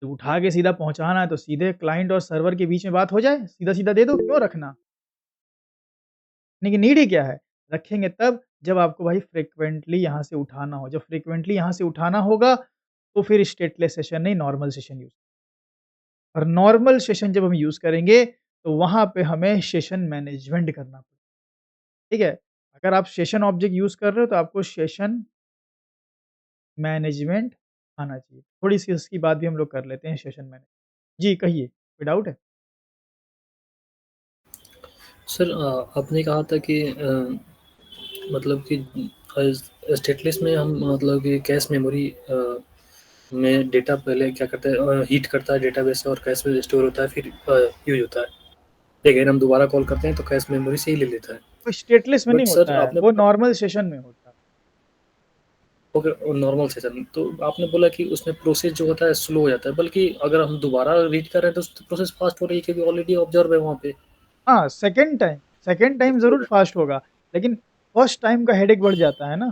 तो उठा के सीधा पहुँचाना है तो सीधे क्लाइंट और सर्वर के बीच में बात हो जाए, सीधा-सीधा दे दो, क्यों रखना? नीड ही क्या है? रखेंगे तब जब आपको भाई फ्रीक्वेंटली यहाँ से उठाना हो। जब फ्रीक्वेंटली यहाँ से उठाना होगा, तो फिर स्टेटलेस सेशन नहीं नॉर्मल सेशन यूज़ और नॉर्मल सेशन जब हम यूज़ करेंगे, तो वहाँ पे हमें सेशन मैनेजमेंट करना पड़ेगा, ठीक है? अगर आप सेशन ऑब्जेक्ट यूज़ कर रहे हो, तो आपको सेशन मैनेजमेंट आना चाहिए। थोड़ी-सी उसकी बात भी हम लोग कर लेते हैं सेशन मैनेज जी, कहिए, कोई डाउट है? सर आपने कहा था कि मतलब कि स्टेटलेस में हम मतलब कि कैश मेमोरी में डेटा पहले क्या करता है हीट करता है डेटाबेस से और कैश में स्टोर होता है फिर यूज़ होता है। लेकिन हम दोबारा कॉल करते हैं तो कैश मेमोरी से ही ले लेता है। वो स्टेटलेस में बट नहीं सर होता है, आपने वो नॉर्मल सेशन में होता है। ओके नॉर्मल सेशन तो आपने बोला कि उसमें प्रोसेस जो होता है स्लो हो जाता है, बल्कि अगर हम दोबारा रीड कर रहे हैं तो प्रोसेस फास्ट हो रही है क्योंकि ऑलरेडी ऑब्जर्व है वहाँ पे। हाँ, सेकंड टाइम ज़रूर फ़ास्ट होगा, लेकिन फर्स्ट टाइम का हेडेक बढ़ जाता है ना।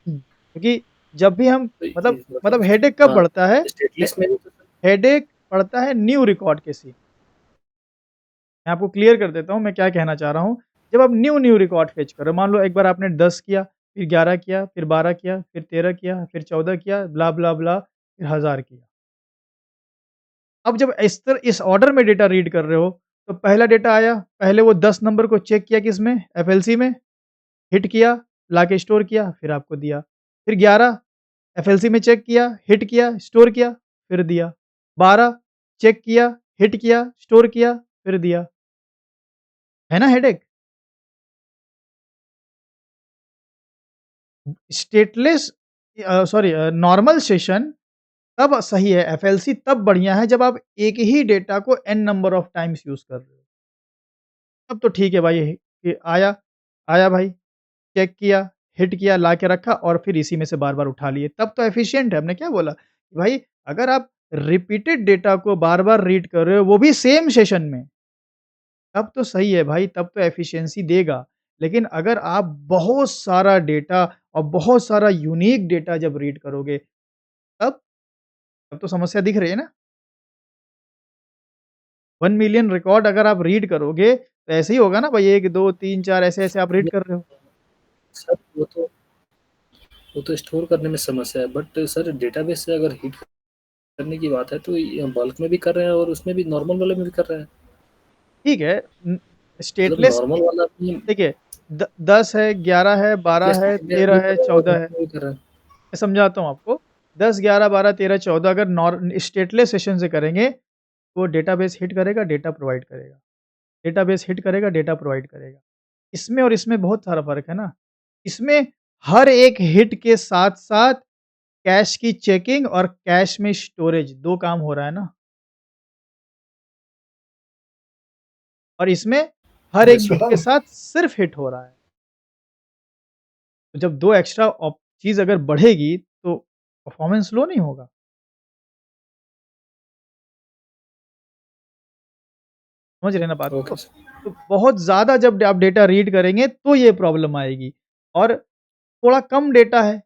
क्योंकि जब भी हम तो मतलब हेडेक कब हाँ, बढ़ता है? हे स्टेटलेस में भी हेडेक बढ़ता है न्यू रिकॉर्ड के सी मैं आपको क्लियर कर देता हूँ, मैं क्या कहना चाह रहा हूँ। जब आप न्यू रिकॉर्ड फेच कर रहे हो, मान लो एक बार आपने 10 किया, फिर 11 किया, फिर 12 किया, फिर 13 किया, फिर 14 किया, ब्ला, ब्ला, ब्ला, फिर 1000 किया। अब जब इस ऑर्डर में डेटा रीड कर रहे हो, तो पहला डेटा आया, पहले वो 10 नंबर को चेक किया किसमें? एफएलसी में, हिट किया, लाके स्टोर किया, फिर आपको दिया। फिर 11 एफएलसी में चेक किया, हिट किया, स्टोर किया, फिर दिया। 12 चेक किया, हिट किया, स्टोर किया, फिर दिया। है ना headache? Stateless sorry normal session तब सही है, एफएलसी तब बढ़िया है जब आप एक ही डेटा को n number of times use कर रहे हो। तब तो ठीक है भाई, ये आया, आया भाई, चेक किया, हिट किया, ला के रखा और फिर इसी में से बार-बार उठा लिए, तब तो एफिशिएंट है। हमने क्या बोला? कि भाई अगर आप रिपीटेड डेटा को बार-बार रीड कर रहे हो, वो भी सेम सेशन में, तब तो सही है भाई, तब तो एफिशिएंसी देगा। लेकिन अगर आप बहुत सारा डेटा और बहुत सारा यूनिक डेटा जब रीड करोगे, तब तब तो समस्या दिख रही है ना? 1 मिलियन रिकॉर्ड अगर आप रीड करोगे, तो ऐसे ही होगा ना भाई 1, 2, 3, 4 ऐसे-ऐसे आप रीड कर रहे हो। सर वो तो स्टोर करने में समस्या है, बट सर डेटाबेस से अगर हिट करने की बात है तो ये बल्क में भी कर रहे हैं और उसमें भी नॉर्मल वाले में भी कर रहे हैं। ठीक है, मतलब स्टेटलेस नॉर्मल वाला भी देखिए 10 है, 11 है, 12 स्टेटलेस है, में भी 13 है, कर रहे हैं और 14 है। उसमें भी कर रहे हैं। मैं समझाता हूँ आपको। 10, 11, 12, 13, 14 अगर स्टेटलेस सेशन से करेंगे, तो डेटाबेस हिट करेगा, डेटा प्रोवाइड करेगा। डेटाबेस हिट करेगा, डेटा प्रोवाइड करेगा। इसमें और इसमें बहुत सारा फ़र्क है ना। इसमें हर एक हिट के साथ-साथ कैश की चेकिंग और कैश में स्टोरेज 2 काम हो रहा है ना। और इसमें हर एक यस हिट सर। के साथ सिर्फ़ हिट हो रहा है। तो जब 2 एक्स्ट्रा चीज़ अगर बढ़ेगी, तो परफ़ॉर्मेंस लो नहीं होगा। समझ रहे हैं ना बात को? Okay sir. तो बहुत ज़्यादा जब आप डेटा रीड करेंगे तो ये प्रॉब्लम आएगी और थोड़ा कम डेटा है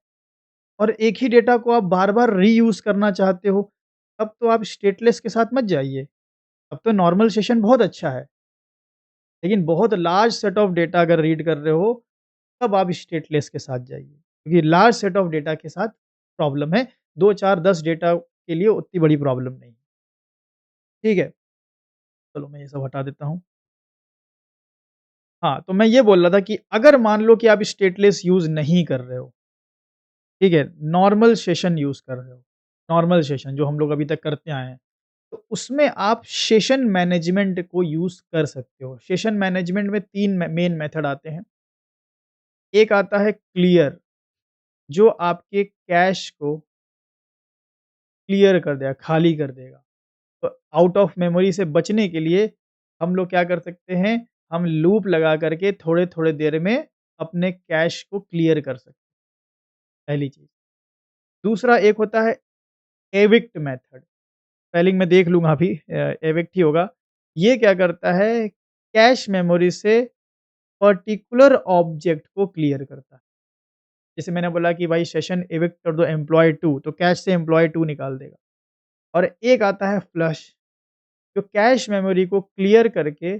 और एक ही डेटा को आप बार-बार रीयूज़ करना चाहते हो, तब तो आप स्टेटलेस के साथ मत जाइए। तब तो नॉर्मल सेशन बहुत अच्छा है। लेकिन बहुत लार्ज सेट ऑफ डेटा अगर रीड कर रहे हो, तब आप स्टेटलेस के साथ जाइए। क्योंकि लार्ज सेट ऑफ डेटा के साथ प्रॉब्लम है। 2, 4, 10 डेटा के लिए उतनी बड़ी प्रॉब्लम नहीं है। ठीक है? चलो मैं ये सब हटा देता हूँ। हाँ, तो मैं ये बोल रहा था कि अगर मान लो कि आप स्टेटलेस यूज़ नहीं कर रहे हो, ठीक है? नॉर्मल सेशन यूज़ कर रहे हो, नॉर्मल सेशन जो हम लोग अभी तक करते आए हैं, तो उसमें आप सेशन मैनेजमेंट को यूज़ कर सकते हो। सेशन मैनेजमेंट में 3 मेन मेथड आते हैं। एक आता है क्लियर, जो आपके कैश को क्लियर कर देगा, खाली कर देगा। तो आउट ऑफ मेमोरी से बचने के लिए हम लोग क्या कर सकते हैं, हम लूप लगा कर के थोड़े-थोड़े देर में अपने कैश को क्लियर कर सकते हैं, पहली चीज़। दूसरा एक होता है एविक्ट मेथड, स्पेलिंग मैं देख लूँगा अभी एविक्ट ही होगा। ये क्या करता है, कैश मेमोरी से पर्टिकुलर ऑब्जेक्ट को क्लियर करता है। जैसे मैंने बोला कि भाई सेशन एविक्ट कर दो एम्प्लॉयी 2 तो कैश से एम्प्लॉयी 2 निकाल देगा। और एक आता है फ्लश, जो कैश मेमोरी को क्लियर करके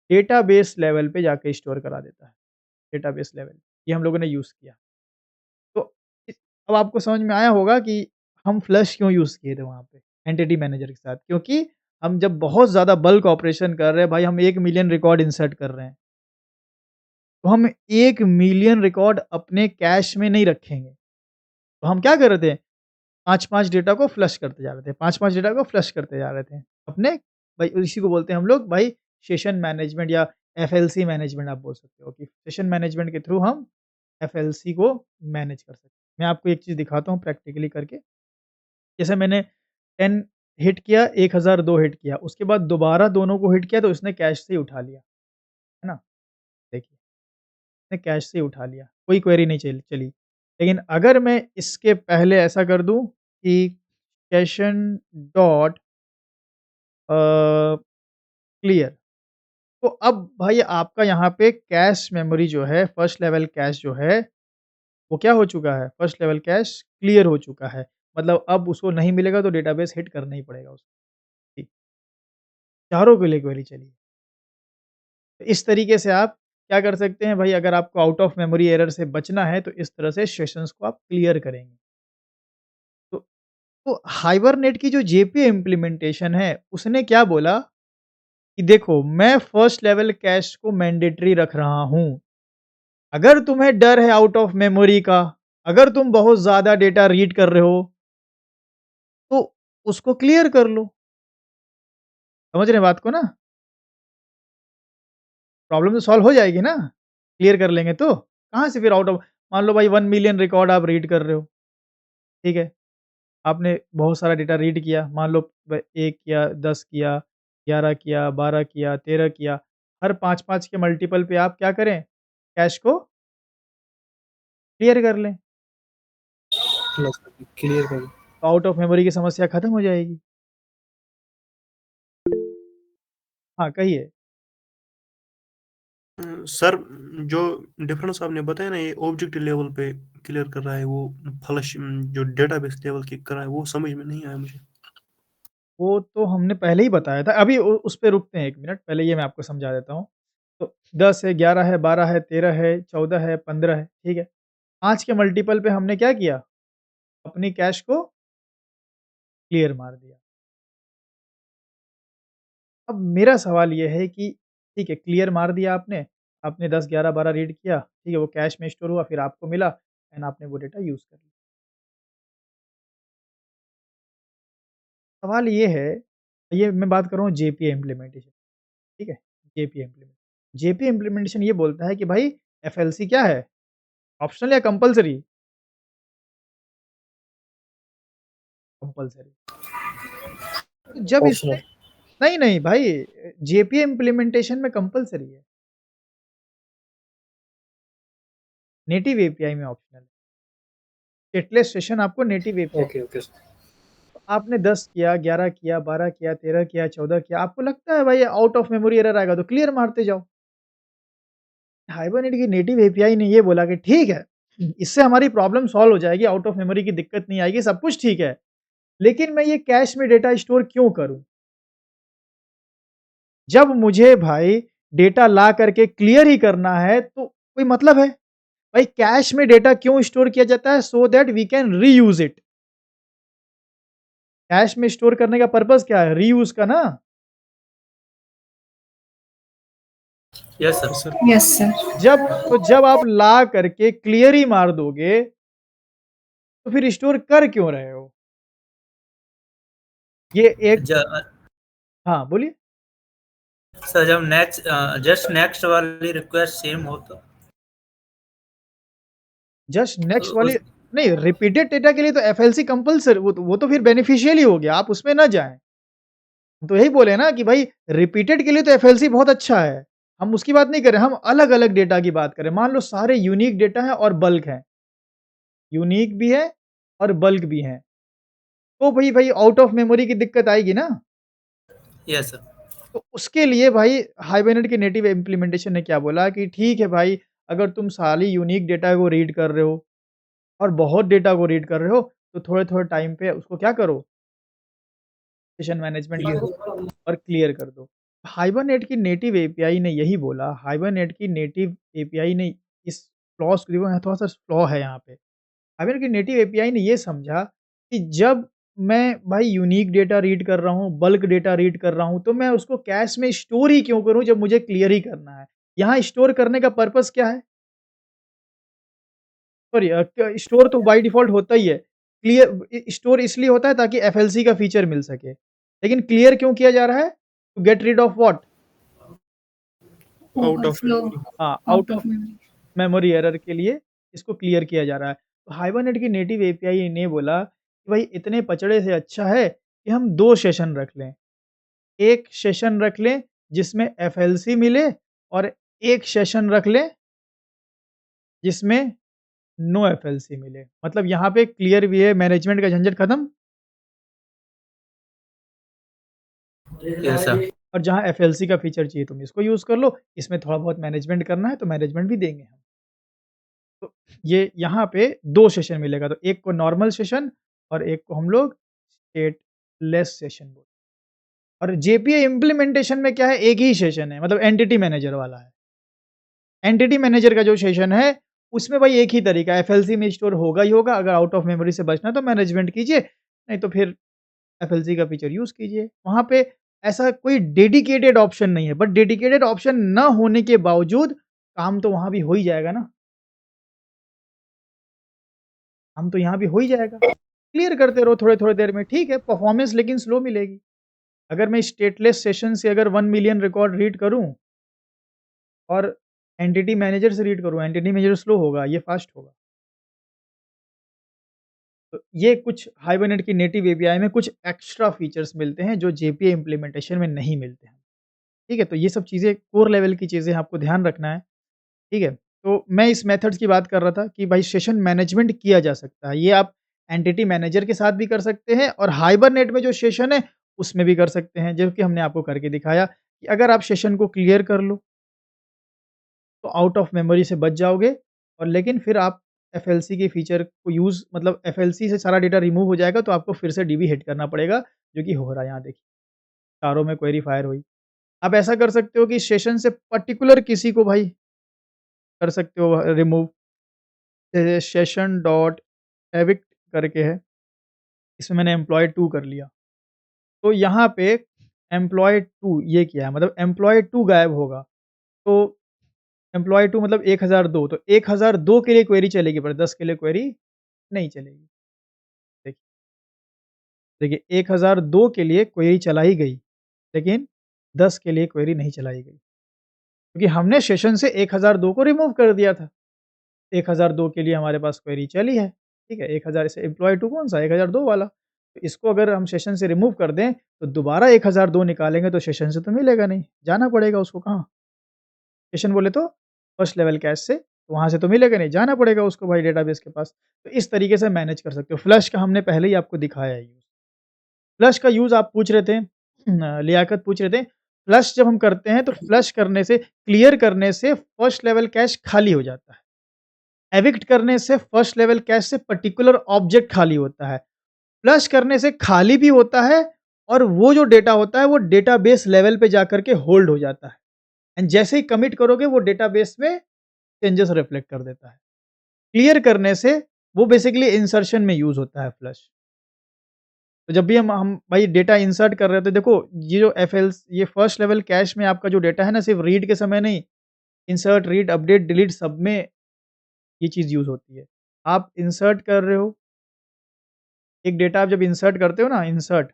डेटाबेस लेवल पे जाके स्टोर करा देता है, डेटाबेस लेवल। ये हम लोगों ने यूज़ किया। तो इस अब आपको समझ में आया होगा कि हम फ्लश क्यों यूज़ किए थे वहाँ पे, एंटिटी मैनेजर के साथ। क्योंकि हम जब बहुत ज़्यादा बल्क ऑपरेशन कर रहे हैं, भाई हम 1 मिलियन रिकॉर्ड इंसर्ट कर रहे हैं, तो हम 1 मिलियन रिकॉर्ड अपने कैश में नहीं रखेंगे। तो हम क्या कर रहे थे, 5-5 डेटा को फ्लश करते जा रहे थे, 5-5 डेटा को फ्लश करते जा रहे थे। अपने भाई इसी को बोलते हैं हम लोग भाई सेशन मैनेजमेंट या एफएलसी मैनेजमेंट आप बोल सकते हो कि सेशन मैनेजमेंट के थ्रू हम एफएलसी को मैनेज कर सकते हैं। मैं आपको एक चीज़ दिखाता हूँ प्रैक्टिकली करके। जैसे मैंने 10 हिट किया, 1002 हिट किया, उसके बाद दोबारा दोनों को हिट किया तो इसने कैश से ही उठा लिया, है ना? देखिए, इसने कैश से ही उठा लिया, कोई क्वेरी नहीं चली। लेकिन अगर मैं इसके पहले ऐसा कर दूँ कि सेशन डॉट क्लियर, तो अब भाई आपका यहाँ पे कैश मेमोरी जो है, फर्स्ट लेवल कैश जो है, वो क्या हो चुका है? फर्स्ट लेवल कैश क्लियर हो चुका है। मतलब अब उसको नहीं मिलेगा तो डेटाबेस हिट करना ही पड़ेगा उसको। जी, चारों के लिए क्वेरी चली। तो इस तरीके से आप क्या कर सकते हैं भाई, अगर आपको आउट ऑफ मेमोरी एरर से बचना है तो इस तरह से सेशंस को आप क्लियर करेंगे। तो हाइबरनेट की जो जेपी इम्प्लीमेंटेशन है, उसने क्या बोला कि देखो मैं फर्स्ट लेवल कैश को मैंडेटरी रख रहा हूँ। अगर तुम्हें डर है आउट ऑफ मेमोरी का, अगर तुम बहुत ज़्यादा डेटा रीड कर रहे हो, तो उसको क्लियर कर लो। समझ रहे हैं बात को ना? प्रॉब्लम तो सॉल्व हो जाएगी ना, क्लियर कर लेंगे तो। कहाँ से फिर आउट ऑफ मान लो भाई 1 मिलियन रिकॉर्ड आप रीड कर रहे हो, ठीक है? आपने बहुत सारा डेटा रीड किया, मान लो 1 किया, 10 किया, 11 किया, 12 किया, 13 किया। हर 5-5 के मल्टीपल पे आप क्या करें, कैश को क्लियर कर लें। प्लस क्लियर कर तो आउट ऑफ मेमोरी की समस्या खत्म हो जाएगी। हाँ, कहिए। सर, जो डिफरेंस आपने बताया ना, ये ऑब्जेक्ट लेवल पे क्लियर कर रहा है, वो फ्लश जो डेटाबेस लेवल की कर रहा है, वो समझ में नहीं आया मुझे। वो तो हमने पहले ही बताया था। अभी उस पे रुकते हैं 1 मिनट, पहले ये मैं आपको समझा देता हूँ। तो 10 है, 11 है, 12 है, 13 है, 14 है, 15 है, ठीक है? 5 के मल्टीपल पे हमने क्या किया? अपनी कैश को क्लियर मार दिया। अब मेरा सवाल ये है कि ठीक है, क्लियर मार दिया आपने, आपने 10, 11, 12 रीड किया, ठीक है, वो कैश में स्टोर हुआ, फिर आपको मिला एंड आपने वो डेटा यूज़ कर लिया। सवाल ये है, ये मैं बात कर रहा हूँ जेपीए इम्प्लीमेंटेशन, ठीक है? जेपीए इम्प्लीमेंट जेपीए इम्प्लीमेंटेशन ये बोलता है कि भाई एफएलसी क्या है? ऑप्शनल या कंपल्सरी? कंपल्सरी। तो जब इसने ऑप्शनल। नहीं, नहीं भाई, जेपीए इम्प्लीमेंटेशन में कंपल्सरी है। नेटिव एपीआई में ऑप्शनल है। स्टेटलेस सेशन आपको नेटिव एपीआई, ओके, ओके। तो आपने 10 किया, 11 किया, 12 किया, 13 किया, 14 किया, आपको लगता है भाई आउट ऑफ मेमोरी एरर आएगा तो क्लियर मारते जाओ। हाइबरनेट की नेटिव एपीआई ने ये बोला कि ठीक है, इससे हमारी प्रॉब्लम सॉल्व हो जाएगी, आउट ऑफ मेमोरी की दिक्कत नहीं आएगी, सब कुछ ठीक है। लेकिन मैं ये कैश में डेटा स्टोर क्यों करूँ? जब मुझे भाई डेटा ला करके क्लियर ही करना है तो कोई मतलब है? भाई कैश में डेटा क्यों स्टोर किया जाता है? So that we can reuse it. Cache में स्टोर करने का पर्पज़ क्या है? रीयूज़ का ना। Yes sir. Yes sir. Yes sir. जब आप ला करके क्लियर ही मार दोगे तो फिर स्टोर कर क्यों रहे हो? ये एक हाँ, बोलिए। सर जब नेक्स्ट जस्ट नेक्स्ट वाली रिक्वेस्ट सेम हो तो जस्ट नेक्स्ट वाली नहीं, रिपीटेड डेटा के लिए तो एफएलसी कंपल्सरी, वो तो फिर बेनिफिशियल ही हो गया, आप उसमें ना जाएँ। तो यही बोले ना कि भाई रिपीटेड के लिए तो एफएलसी बहुत अच्छा है। हम उसकी बात नहीं कर रहे, हम अलग-अलग डेटा की बात कर रहे हैं। मान लो सारे यूनिक डेटा है और बल्क है। यूनिक भी है और बल्क भी है। तो भाई आउट ऑफ मेमोरी की दिक्कत आएगी ना? Yes sir. तो उसके लिए भाई हाइबरनेट के नेटिव इम्प्लीमेंटेशन ने क्या बोला कि ठीक है भाई, अगर तुम सारी यूनिक डेटा को रीड कर रहे हो और बहुत डेटा को रीड कर रहे हो, तो थोड़े-थोड़े टाइम पे उसको क्या करो, सेशन मैनेजमेंट करो और क्लियर कर दो। हाइबरनेट की नेटिव एपीआई ने यही बोला, हाइबरनेट की नेटिव एपीआई ने इस फ्लॉज़ को देखो, थोड़ा-सा फ्लॉ है यहाँ पे। हाइबरनेट की नेटिव एपीआई ने ये समझा कि जब मैं भाई यूनिक डेटा रीड कर रहा हूँ, बल्क डेटा रीड कर रहा हूँ, तो मैं उसको कैश में स्टोर ही क्यों करूँ जब मुझे क्लियर ही करना है। यहाँ स्टोर करने का पर्पज़ क्या है? सॉरी क स्टोर तो बाय डिफ़ॉल्ट होता ही है। स्टोर इसलिए होता है ताकि एफएलसी का फीचर मिल सके। लेकिन क्लियर क्यों किया जा रहा है? To get rid of what? Out of overflow memory. हाँ, out out of of memory. Memory error के लिए इसको क्लियर किया जा रहा है। तो हाइबरनेट की नेटिव एपीआई ने बोला कि भाई इतने पचड़े से अच्छा है कि हम 2 सेशन रख लें। एक सेशन रख लें जिसमें एफएलसी मिले और एक सेशन रख लें जिसमें नो एफएलसी मिले। मतलब यहाँ पे क्लियर भी है, मैनेजमेंट का झंझट खत्म यस सर। और जहाँ एफएलसी का फीचर चाहिए तुम इसको यूज़ कर लो, इसमें थोड़ा बहुत मैनेजमेंट करना है तो मैनेजमेंट भी देंगे हम। तो ये यहाँ पे 2 सेशन मिलेगा, तो एक को नॉर्मल सेशन और एक को हम लोग स्टेटलेस सेशन बोलते हैं। और जेपीए इम्प्लीमेंटेशन में क्या है, एक ही सेशन है, मतलब एंटिटी मैनेजर वाला है। एंटिटी मैनेजर का जो सेशन है, उसमें भाई एक ही तरीका है, एफएलसी में स्टोर होगा ही होगा, अगर आउट ऑफ मेमोरी से बचना है तो मैनेजमेंट कीजिए, नहीं तो फिर एफएलसी का फीचर यूज़ कीजिए। वहाँ पे ऐसा कोई डेडिकेटेड ऑप्शन नहीं है, बट डेडिकेटेड ऑप्शन ना होने के बावजूद काम तो वहाँ भी हो ही जाएगा ना। काम तो यहाँ भी हो ही जाएगा। क्लियर करते रहो थोड़े-थोड़े देर में, ठीक है, परफॉर्मेंस लेकिन स्लो मिलेगी। अगर मैं स्टेटलेस सेशन से अगर 1 मिलियन रिकॉर्ड रीड करूँ और एंटिटी मैनेजर से रीड करूँ, एंटिटी मैनेजर स्लो होगा, ये फास्ट होगा। तो ये कुछ हाइबरनेट की नेटिव एपीआई में कुछ एक्स्ट्रा फीचर्स मिलते हैं जो जेपीए इम्प्लीमेंटेशन में नहीं मिलते हैं। ठीक है? तो ये सब चीज़ें कोर लेवल की चीज़ें आपको ध्यान रखना है। ठीक है? तो मैं इस मेथड्स की बात कर रहा था कि भाई सेशन मैनेजमेंट किया जा सकता है। ये आप एंटिटी मैनेजर के साथ भी कर सकते हैं और हाइबरनेट में जो सेशन है, उसमें भी कर सकते हैं, जो कि हमने आपको करके दिखाया कि अगर आप सेशन को क्लियर कर लो, तो आउट ऑफ मेमोरी से बच जाओगे और लेकिन फिर आप एफएलसी के फीचर को यूज़ मतलब एफएलसी से सारा डेटा रिमूव हो जाएगा, तो आपको फिर से डीबी हिट करना पड़ेगा, जो कि हो रहा है यहाँ देखिए। चारों में क्वेरी फायर हुई। आप ऐसा कर सकते हो कि सेशन से पर्टिकुलर किसी को भाई कर सकते हो रिमूव। जैसे सेशन डॉट एविक्ट करके है, इसमें मैंने एम्प्लॉयी 2 कर लिया। तो यहाँ पे एम्प्लॉयी 2 ये किया है, मतलब एम्प्लॉयी 2 गायब होगा। तो एम्प्लॉयी 2 मतलब 1002, तो 1002 के लिए क्वेरी चलेगी, पर 10 के लिए क्वेरी नहीं चलेगी। देखिए देखिए 1002 के लिए क्वेरी चलाई गई, लेकिन 10 के लिए क्वेरी नहीं चलाई गई, क्योंकि हमने सेशन से 1002 को रिमूव कर दिया था। 1002 के लिए हमारे पास क्वेरी चली है, ठीक है? 1000 से एम्प्लॉयी 2 कौन-सा 1002 वाला। तो इसको अगर हम सेशन से रिमूव कर दें, तो दोबारा 1002 निकालेंगे तो सेशन से तो मिलेगा नहीं, जाना पड़ेगा उसको कहाँ? सेशन बोले तो फर्स्ट लेवल कैश से, तो वहाँ से तो मिलेगा नहीं, जाना पड़ेगा उसको भाई डेटाबेस के पास। तो इस तरीके से मैनेज कर सकते हो। फ्लश का हमने पहले ही आपको दिखाया है यूज़। फ्लश का यूज़ आप पूछ रहे थे लियाकत पूछ रहे थे, फ्लश जब हम करते हैं तो फ्लश करने से, क्लियर करने से फर्स्ट लेवल कैश खाली हो जाता है। एविक्ट करने से फर्स्ट लेवल कैश से पर्टिकुलर ऑब्जेक्ट खाली होता है। फ्लश करने से खाली भी होता है और वो जो डेटा होता है वो डेटाबेस लेवल पे जाकर के होल्ड हो जाता है। एंड जैसे ही कमिट करोगे वो डेटाबेस में चेंजेस रिफ्लेक्ट कर देता है। क्लियर करने से वो बेसिकली इंसर्शन में यूज़ होता है फ्लश। तो जब भी हम भाई डेटा इंसर्ट कर रहे थे, देखो ये जो एफएल्स ये फर्स्ट लेवल कैश में आपका जो डेटा है ना, सिर्फ रीड के समय नहीं, इंसर्ट, रीड, अपडेट, डिलीट सब में ये चीज़ यूज़ होती है। आप इंसर्ट कर रहे हो, एक डेटा आप जब इंसर्ट करते हो ना इंसर्ट,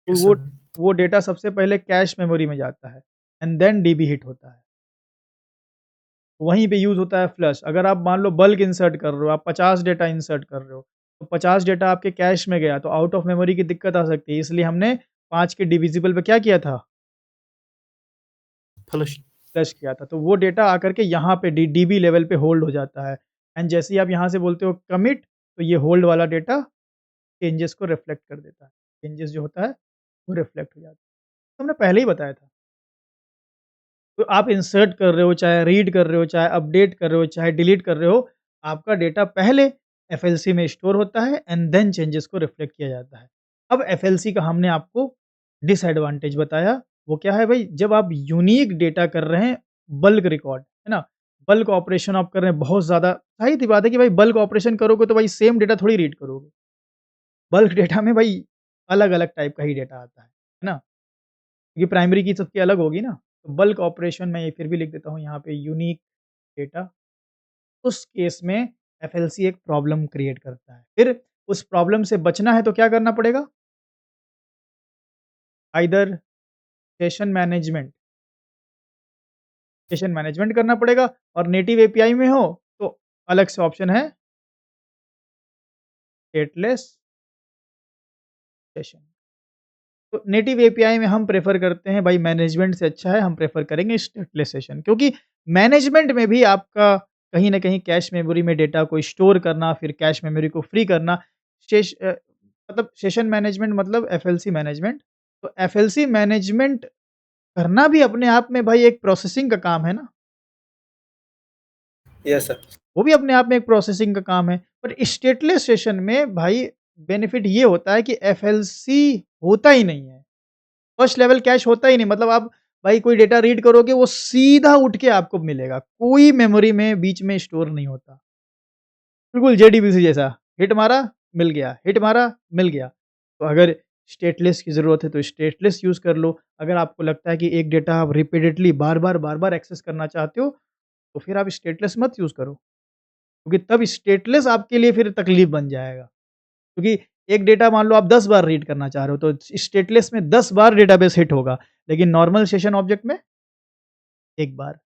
तो यस वो सर। वो डेटा सबसे पहले कैश मेमोरी में जाता है एंड देन डीबी हिट होता है। वहीं पे यूज़ होता है फ्लश। अगर आप मान लो बल्क इंसर्ट कर रहे हो, आप 50 डेटा इंसर्ट कर रहे हो, तो 50 डेटा आपके कैश में गया, तो आउट ऑफ मेमोरी की दिक्कत आ सकती है। इसलिए हमने 5 के डिविजिबल पे क्या किया था? फ्लश। फ्लश किया था। तो वो डेटा आकर के यहाँ पे डीबी लेवल पे होल्ड हो जाता है एंड जैसे ही आप यहाँ से बोलते हो कमिट, तो ये होल्ड वाला डेटा चेंजेस को रिफ्लेक्ट कर देता है। चेंजेस जो होता है, वो रिफ्लेक्ट हो जाता है। तो हमने पहले ही बताया था। तो आप इंसर्ट कर रहे हो, चाहे रीड कर रहे हो, चाहे अपडेट कर रहे हो, चाहे डिलीट कर रहे हो, आपका डेटा पहले एफएलसी में स्टोर होता है एंड देन चेंजेस को रिफ्लेक्ट किया जाता है। अब एफएलसी का हमने आपको डिसएडवांटेज बताया, वो क्या है भई? जब आप यूनिक डेटा कर रहे हैं, बल्क रिकॉर्ड, है ना? बल्क ऑपरेशन आप कर रहे हैं बहुत ज़्यादा, ज़ाहिर-सी बात है कि भाई बल्क ऑपरेशन करोगे तो भाई सेम डेटा थोड़ी रीड करोगे। बल्क डेटा में भाई अलग-अलग टाइप का ही डेटा आता है ना? क्योंकि प्राइमरी की सबकी अलग होगी ना, तो बल्क ऑपरेशन मैं ये फिर भी लिख देता हूँ यहाँ पे यूनिक डेटा, उस केस में एफएलसी एक प्रॉब्लम क्रिएट करता है। फिर उस प्रॉब्लम से बचना है तो क्या करना पड़ेगा? आइदर सेशन मैनेजमेंट करना पड़ेगा और नेटिव एपीआई में हो तो अलग से ऑप्शन है स्टेटलेस सेशन। तो नेटिव एपीआई में हम प्रेफ़र करते हैं भाई मैनेजमेंट से अच्छा है हम प्रेफ़र करेंगे स्टेटलेस सेशन क्योंकि मैनेजमेंट में भी आपका कहीं न कहीं कैश मेमोरी में डेटा को स्टोर करना, फिर कैश मेमोरी को फ्री करना, मतलब सेशन मैनेजमेंट मतलब एफएलसी मैनेजमेंट। तो एफएलसी मैनेजमेंट करना भी अपने आप में भाई एक प्रोसेसिंग का काम है ना, यस सर। वो भी अपने आप में एक प्रोसेसिंग का काम है। पर स्टेटलेस सेशन में भाई बेनिफिट ये होता है कि एफएलसी होता ही नहीं है। फर्स्ट लेवल कैश होता ही नहीं मतलब आप भाई कोई डेटा रीड करोगे वो सीधा उठ के आपको मिलेगा। कोई मेमोरी में बीच में स्टोर नहीं होता। बिल्कुल जेडीबीसी जैसा, हिट मारा, मिल गया, हिट मारा, मिल गया। तो अगर स्टेटलेस की ज़रूरत है तो स्टेटलेस यूज़ कर लो। अगर आपको लगता है कि एक डेटा आप रिपीटेडली बार-बार एक्सेस करना चाहते हो, तो फिर आप स्टेटलेस मत यूज़ करो। क्योंकि तब स्टेटलेस आपके लिए फिर तकलीफ बन जाएगा। क्योंकि एक डेटा मान लो आप 10 बार रीड करना चाह रहे हो, तो स्टेटलेस में 10 बार डेटाबेस हिट होगा, लेकिन नॉर्मल सेशन ऑब्जेक्ट में 1 बार।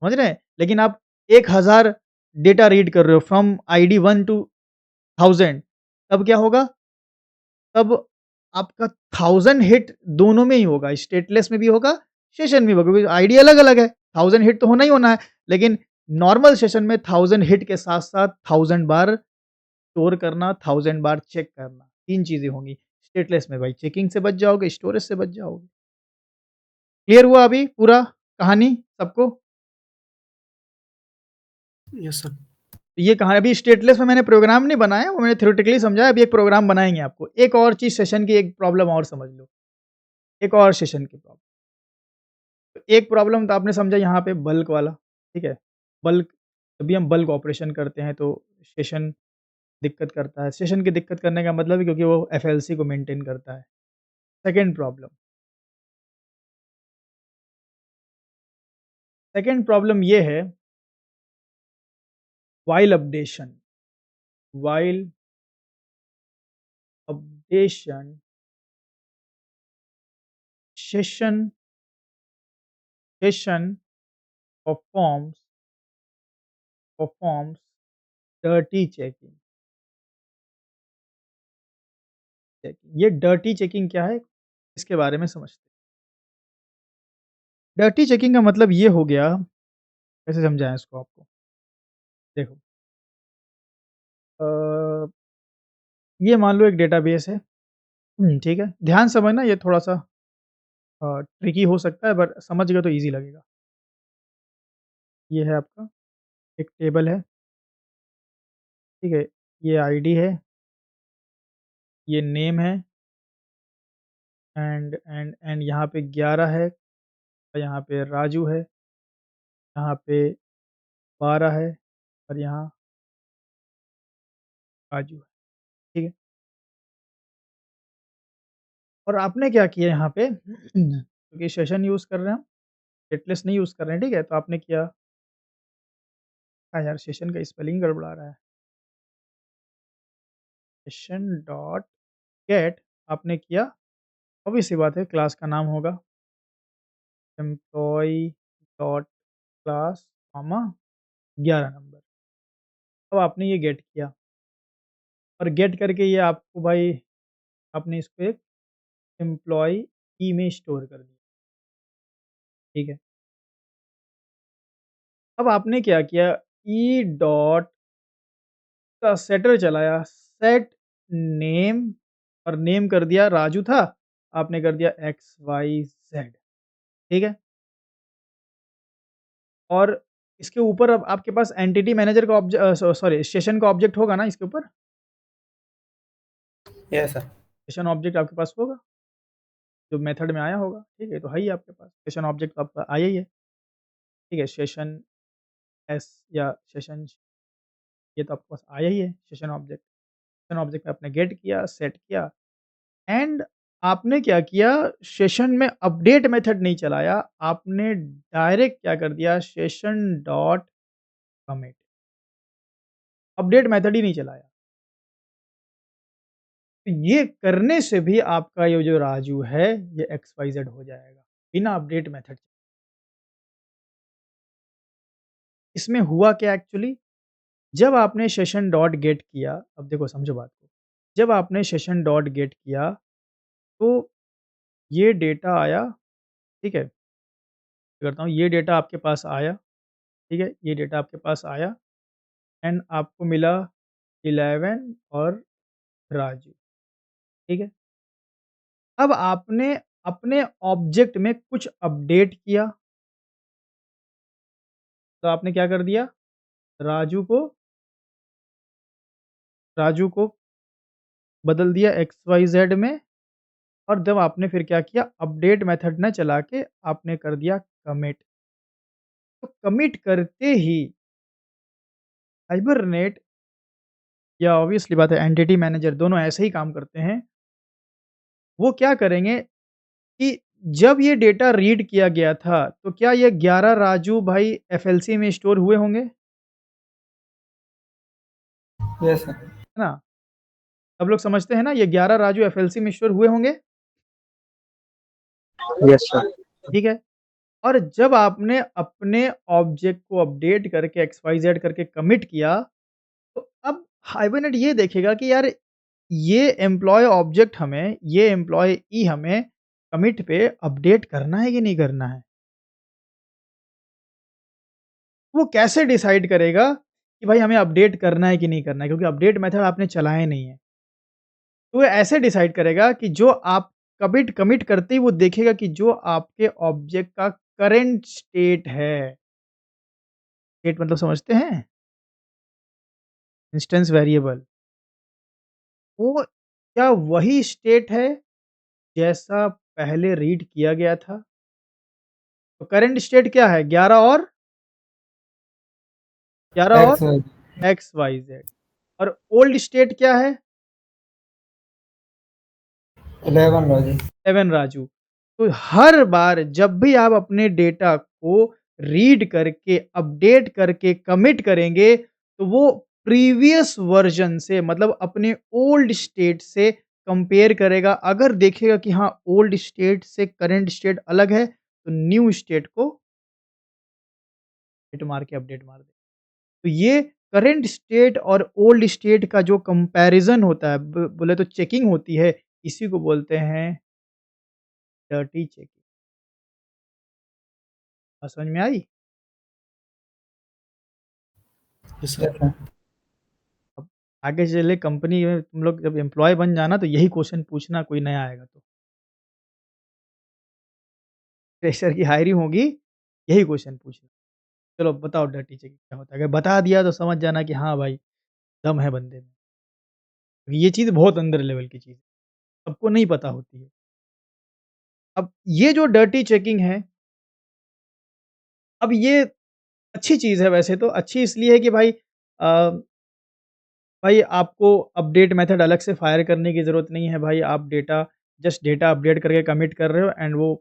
समझ रहे हैं? लेकिन आप 1000 डेटा रीड कर रहे हो फ्रॉम आईडी 1 टू 1000 तब क्या होगा? तब आपका 1000 हिट दोनों में ही होगा, स्टेटलेस में भी होगा, सेशन में भी होगा क्योंकि आईडी अलग-अलग है। 1000 हिट तो होना ही होना है, लेकिन नॉर्मल सेशन में 1000 हिट के साथ-साथ 1000 बार स्टोर करना, 1000 बार चेक करना, 3 चीज़ें होंगी। स्टेटलेस में भाई चेकिंग से बच जाओगे, स्टोरेज से बच जाओगे। क्लियर हुआ अभी पूरा कहानी सबको? Yes sir. तो ये कहानी अभी स्टेटलेस में मैंने प्रोग्राम नहीं बनाया, वो मैंने थ्योरेटिकली समझाया, अभी एक प्रोग्राम बनाएँगे आपको। एक और चीज़ सेशन की एक प्रॉब्लम और समझ लो, एक और सेशन की प्रॉब्लम। तो एक प्रॉब्लम तो आपने समझा यहाँ पे बल्क वाला, ठीक है? बल्क जब भी हम बल्क ऑपरेशन करते हैं तो सेशन दिक्कत करता है। सेशन की दिक्कत करने का मतलब है क्योंकि वो एफएलसी को मेंटेन करता है। सेकंड प्रॉब्लम ये है while updation while updation session session performs performs dirty checking. ये डर्टी चेकिंग क्या है? इसके बारे में समझते हैं। डर्टी चेकिंग का मतलब ये हो गया, कैसे समझाएँ इसको आपको? देखो अ, ये मान लो एक डेटाबेस है, ठीक है? ध्यान से समझना ये थोड़ा-सा ट्रिकी हो सकता है बट समझ गए तो ईज़ी लगेगा। ये है आपका एक टेबल है, ठीक है? ये आईडी है, ये नेम है एंड यहाँ पे 11 है, और यहाँ पे राजू है, यहाँ पे 12 है और यहाँ काजू है, ठीक है? और आपने क्या किया यहाँ पे क्योंकि सेशन यूज़ कर रहे हैं हम, स्टेटलेस नहीं यूज़ कर रहे हैं, ठीक है? तो आपने किया यार सेशन का स्पेलिंग गड़बड़ा रहा है। सेशन डॉट गेट आपने किया, ऑब्वियस सी बात है क्लास का नाम होगा employee dot class comma 11 number. अब आपने ये गेट किया और गेट करके ये आपको भाई आपने इसको एक एम्प्लॉयी की में स्टोर कर दिया, ठीक है? अब आपने क्या किया ई डॉट का सेटर चलाया, सेट नेम और नेम कर दिया राजू था, आपने कर दिया एक्स वाई जेड, ठीक है? और इसके ऊपर अब आपके पास एंटिटी मैनेजर का सॉरी सेशन का ऑब्जेक्ट होगा ना इसके ऊपर? Yes sir. सेशन ऑब्जेक्ट आपके पास होगा, जो मेथड में आया होगा, ठीक है? तो है ही आपके पास, सेशन ऑब्जेक्ट तो आपका आया ही है, ठीक है? सेशन एस या सेशन ये तो आपके पास आया ही है सेशन ऑब्जेक्ट। सेशन ऑब्जेक्ट आपने गेट किया, सेट किया एंड आपने क्या किया सेशन में अपडेट मेथड नहीं चलाया, आपने डायरेक्ट क्या कर दिया session dot commit, update method ही नहीं चलाया। तो ये करने से भी आपका ये जो राजू है ये एक्स वाई जेड हो जाएगा बिना अपडेट मेथड। इसमें हुआ क्या एक्चुअली, जब आपने सेशन डॉट गेट किया, अब देखो समझो बात को, जब आपने सेशन डॉट गेट किया तो ये डेटा आया, ठीक है? करता हूँ ये डेटा आपके पास आया, ठीक है? ये डेटा आपके पास आया एंड आपको मिला 11 और राजू, ठीक है? अब आपने अपने ऑब्जेक्ट में कुछ अपडेट किया, तो आपने क्या कर दिया राजू को राजू को बदल दिया एक्स वाई जेड में और जब आपने फिर क्या किया अपडेट मेथड ना चला के आपने कर दिया कमिट। तो कमिट करते ही हाइबरनेट या ऑब्वियसली बात है एंटिटी मैनेजर दोनों ऐसे ही काम करते हैं। वो क्या करेंगे कि जब ये डेटा रीड किया गया था, तो क्या ये 11 राजू भाई एफएलसी में स्टोर हुए होंगे? है यस सर। ना? सब लोग समझते हैं ना ये 11 राजू एफएलसी में स्टोर हुए होंगे? Yes sir. ठीक है? और जब आपने अपने ऑब्जेक्ट को अपडेट करके एक्स वाई जेड करके कमिट किया, तो अब हाइबरनेट ये देखेगा कि यार ये एम्प्लॉयी ऑब्जेक्ट हमें, ये एम्प्लॉयी हमें कमिट पे अपडेट करना है कि नहीं करना है? वो कैसे डिसाइड करेगा कि भाई हमें अपडेट करना है कि नहीं करना है? क्योंकि अपडेट मेथड आपने चलाया नहीं है। तो वो ऐसे डिसाइड करेगा कि जो आप कमिट कमिट करते ही वो देखेगा कि जो आपके ऑब्जेक्ट का करंट स्टेट है। स्टेट मतलब समझते हैं? Instance variable. वो क्या वही स्टेट है जैसा पहले रीड किया गया था? तो करंट स्टेट क्या है? 11 और 11 और X Y X Y Z और ओल्ड स्टेट क्या है? 11 राजू। 7 राजू। तो हर बार जब भी आप अपने डेटा को रीड करके, अपडेट करके, कमिट करेंगे, तो वो प्रीवियस वर्ज़न से मतलब अपने ओल्ड स्टेट से कंपेयर करेगा। अगर देखेगा कि हाँ, ओल्ड स्टेट से करंट स्टेट अलग है, तो न्यू स्टेट को हिट मार के अपडेट मार देगा। तो ये करंट स्टेट और ओल्ड स्टेट का जो कंपैरिज़न होता है, ब बोले तो चेकिंग होती है, इसी को बोलते हैं डर्टी चेकिंग। बात समझ में आई? Yes sir. अब आगे चले कंपनी में तुम लोग जब एम्प्लॉयी बन जाना तो यही क्वेश्चन पूछना कोई नया आएगा तो। फ्रेशर की हायरिंग होगी, यही क्वेश्चन पूछना। चलो बताओ डर्टी चेकिंग क्या होता है? अगर बता दिया तो समझ जाना कि हाँ भाई, दम है बंदे में। ये चीज़ बहुत अंदर लेवल की चीज़ है, सबको नहीं पता होती है। अब ये जो डर्टी चेकिंग है, अब ये अच्छी चीज़ है वैसे तो, अच्छी इसलिए है कि भाई आपको अपडेट मेथड अलग से फायर करने की ज़रूरत नहीं है भाई, आप जस्ट डेटा अपडेट करके कमिट कर रहे हो एंड वो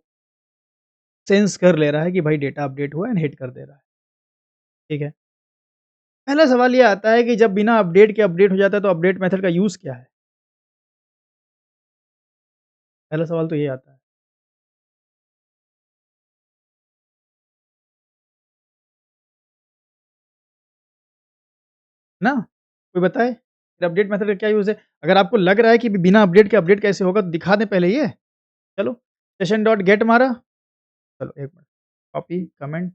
सेंस कर ले रहा है कि भाई डेटा अपडेट हुआ एंड हिट कर दे रहा है, ठीक है। पहला सवाल ये आता है कि जब बिना अपडेट के अपडेट हो जाता है तो अपडेट मेथड का यूज़ क्या है? पहला सवाल तो ये आता है। ना? कोई बताए? फिर अपडेट मेथड का क्या यूज़ है? अगर आपको लग रहा है कि बिना अपडेट के अपडेट कैसे होगा तो दिखा दें पहले ये। चलो सेशन डॉट गेट मारा, चलो 1 मिनट, कॉपी, कमेंट,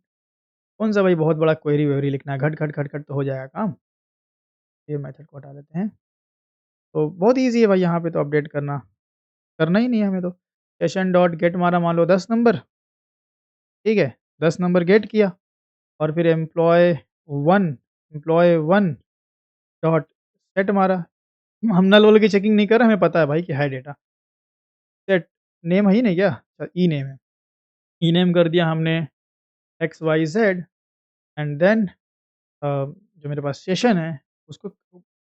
कौन-सा भाई बहुत बड़ा क्वेरी-वेरी लिखना है, खट-खट तो हो जाएगा काम। ये मेथड को हटा देते हैं। तो बहुत ईज़ी है भाई यहाँ पे तो अपडेट करना, करना ही नहीं है हमें तो। सेशन डॉट गेट मारा मान लो 10 नंबर, ठीक है? 10 नंबर गेट किया और फिर एम्प्लॉयी 1 डॉट सेट मारा। हम नल वल की चेकिंग नहीं कर रहे, हमें पता है भाई कि है डेटा। सेट नेम है ही नहीं क्या? अच्छा ई नेम है। ई नेम कर दिया हमने X Y Z and then जो मेरे पास सेशन है उसको